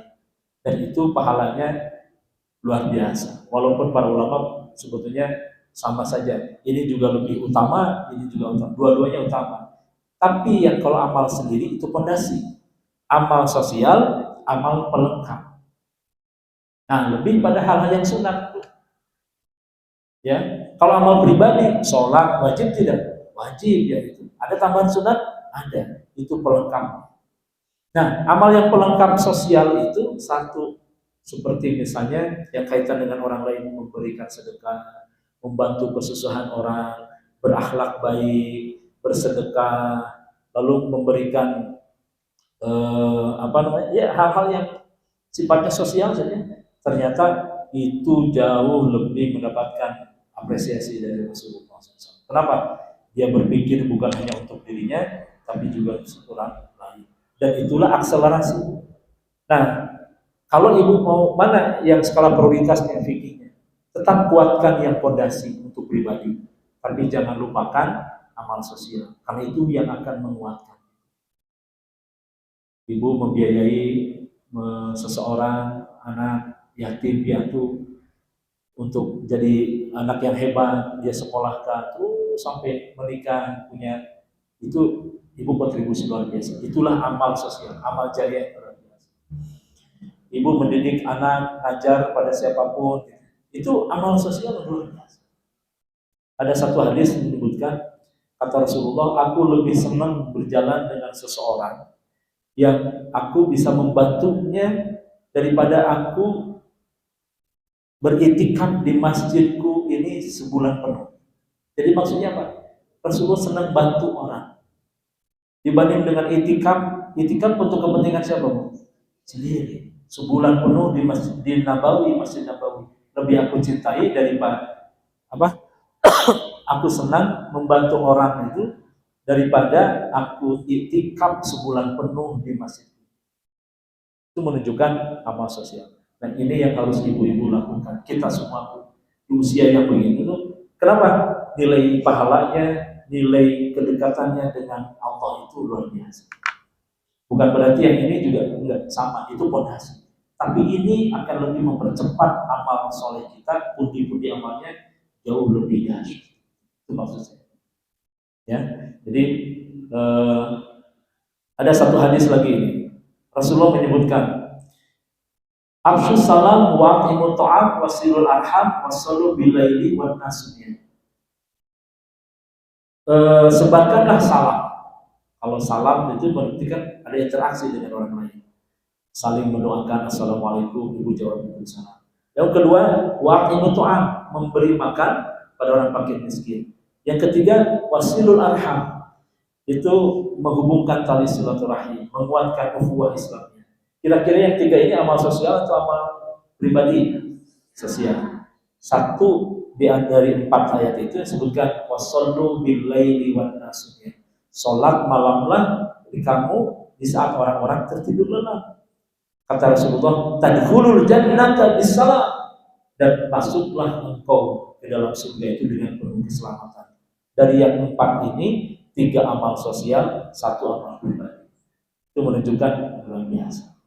Dan itu pahalanya luar biasa. Walaupun para ulama sebetulnya sama saja. Ini juga lebih utama, ini juga utama. Dua-duanya utama. Tapi yang kalau amal sendiri itu pondasi. Amal sosial, amal pelengkap. Nah, lebih pada hal-hal yang sunat. Ya, kalau amal pribadi, sholat wajib tidak? Wajib ya itu. Ada tambahan sunat? Ada, itu pelengkap. Nah, amal yang pelengkap sosial itu satu, seperti misalnya yang kaitan dengan orang lain, memberikan sedekah, membantu kesusahan orang, berakhlak baik, bersedekah, lalu memberikan hal-hal yang sifatnya sosial saja, ternyata itu jauh lebih mendapatkan apresiasi dari Rasulullah SAW. Kenapa? Dia berpikir bukan hanya untuk dirinya, tapi juga untuk orang lain. Dan itulah akselerasi. Nah, kalau Ibu mau mana yang skala prioritasnya fikihnya, Tetap kuatkan yang fondasi untuk pribadi, tapi jangan lupakan amal sosial, karena itu yang akan menguatkan. Ibu membiayai seseorang anak yatim piatu untuk jadi anak yang hebat, dia sekolahkan terus sampai menikah, punya, itu ibu kontribusi luar biasa. Itulah amal sosial, amal jariah luar biasa. Ibu mendidik anak, ngajar pada siapapun, itu amal sosial luar biasa. Ada satu hadis menyebutkan, kata Rasulullah, aku lebih senang berjalan dengan seseorang yang aku bisa membantunya daripada aku beriktikaf di masjidku ini sebulan penuh. Jadi maksudnya apa? Rasulullah senang bantu orang dibanding dengan itikaf. Itikaf untuk kepentingan siapa? Sendiri. Sebulan penuh di Masjid Nabawi, Masjid Nabawi. Lebih aku cintai daripada apa? Aku senang membantu orang itu daripada aku itikaf sebulan penuh di masjid. Itu menunjukkan amal sosial. Dan ini yang harus ibu-ibu lakukan. Kita semua di usia yang begini tuh, kenapa? Nilai pahalanya, nilai kedekatannya dengan Allah itu luar biasa. Bukan berarti yang ini juga enggak sama, itu pondasi. Tapi ini akan lebih mempercepat amal soleh kita, pundi-pundi amalnya jauh lebih dahsyat. Itu maksudnya. Ya, jadi ada satu hadis lagi ini. Rasulullah menyebutkan, Afshus salam wa atimu ta'am wasilul arham wasallu bilaili wan nasnya. Sebarkanlah salam. Kalau salam itu berarti kan ada interaksi dengan orang lain. Saling mendoakan assalamualaikum, ibu jawab salam. Yang kedua, wa atimu ta'am, memberi makan pada orang fakir miskin. Yang ketiga, wasilul arham, itu menghubungkan tali silaturahim, menguatkan ukhuwah Islamnya. Kira-kira yang tiga ini amal sosial atau amal pribadi? Sosial. Satu dari 4 ayat itu disebutkan wasallu billaili wan nasnya. Salat malamlah di kamu di saat orang-orang tertidur lelap. Kata Rasulullah, tadkhulul jannata bisalam, dan masuklah engkau ke dalam surga itu dengan penuh keselamatan. Dari yang 4 ini, 3 amal sosial, 1 amal pribadi. Itu menunjukkan luar biasa.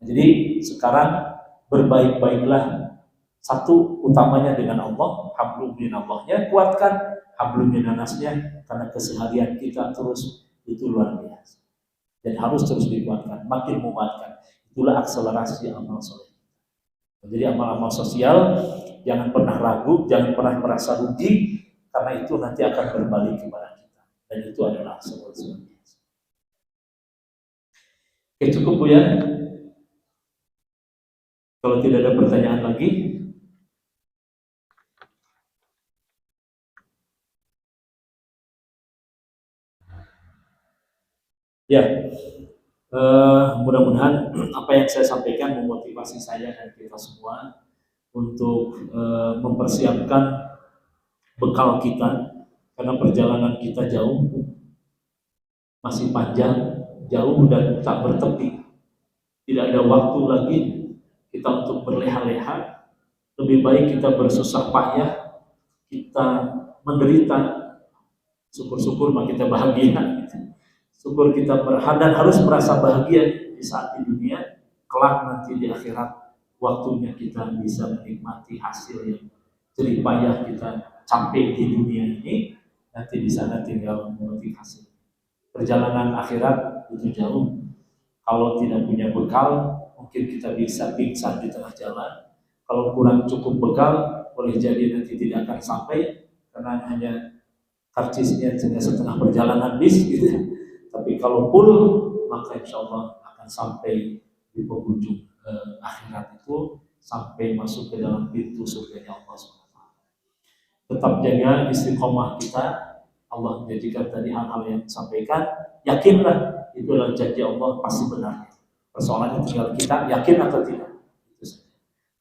Jadi sekarang berbaik-baiklah, satu utamanya dengan Allah, hablum minallahnya, kuatkan hablum minannasnya, karena keseharian kita terus itu luar biasa dan harus terus dikuatkan, makin menguatkan. Itulah akselerasi amal soleh. Jadi amal-amal sosial jangan pernah ragu, jangan pernah merasa rugi, karena itu nanti akan berbalik kepada kita, dan itu adalah sesuatu. Oke, cukup Bu ya. Kalau tidak ada pertanyaan lagi, ya, mudah-mudahan apa yang saya sampaikan memotivasi saya dan kita semua untuk mempersiapkan bekal kita, karena perjalanan kita jauh, masih panjang, jauh dan tak bertepi. Tidak ada waktu lagi kita untuk berleha-leha. Lebih baik kita bersusah payah, kita menderita, syukur-syukur mah kita bahagia. Syukur kita dan harus merasa bahagia di saat di dunia, kelak nanti di akhirat waktunya kita bisa menikmati hasil yang jerih payah kita capai di dunia ini, nanti di sana tinggal memetik hasil. Perjalanan akhirat itu jauh. Kalau tidak punya bekal, mungkin kita bisa pingsan di tengah jalan. Kalau kurang cukup bekal, boleh jadi nanti tidak akan sampai, karena hanya karcisnya hanya setengah perjalanan bis gitu. Tapi kalau full, maka insya Allah akan sampai di penghujung akhirat itu, sampai masuk ke dalam pintu surganya Allah SWT. Tetap jaga istiqomah kita. Allah menjadikan tadi hal-hal yang disampaikan, yakinlah itu adalah janji Allah, pasti benar. Persoalannya tinggal kita yakin atau tidak. Itu saja.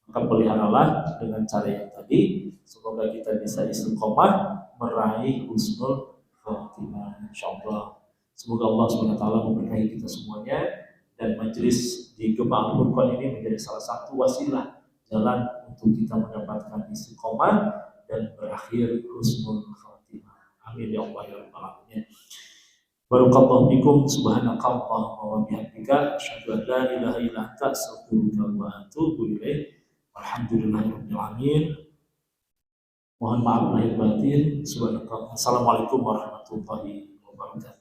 Maka peliharalah dengan cara yang tadi, semoga kita bisa istiqomah meraih husnul khotimah insyaallah. Semoga Allah SWT memberkahi kita semuanya, dan majelis di Gema Al-Furqan ini menjadi salah satu wasilah jalan untuk kita mendapatkan istiqomah dan berakhir husnul khatimah. Amin ya Allah ya rabbal alamin. Barakallahu fikum, subhanakallahumma wa bihamdika, asyhadu an la ilaha illa anta, astaghfiruka wa atubu ilaik. Alhamdulillahirabbil alamin. Mohon maaf lahir batin. Subhanakallah. Assalamualaikum warahmatullahi wabarakatuh.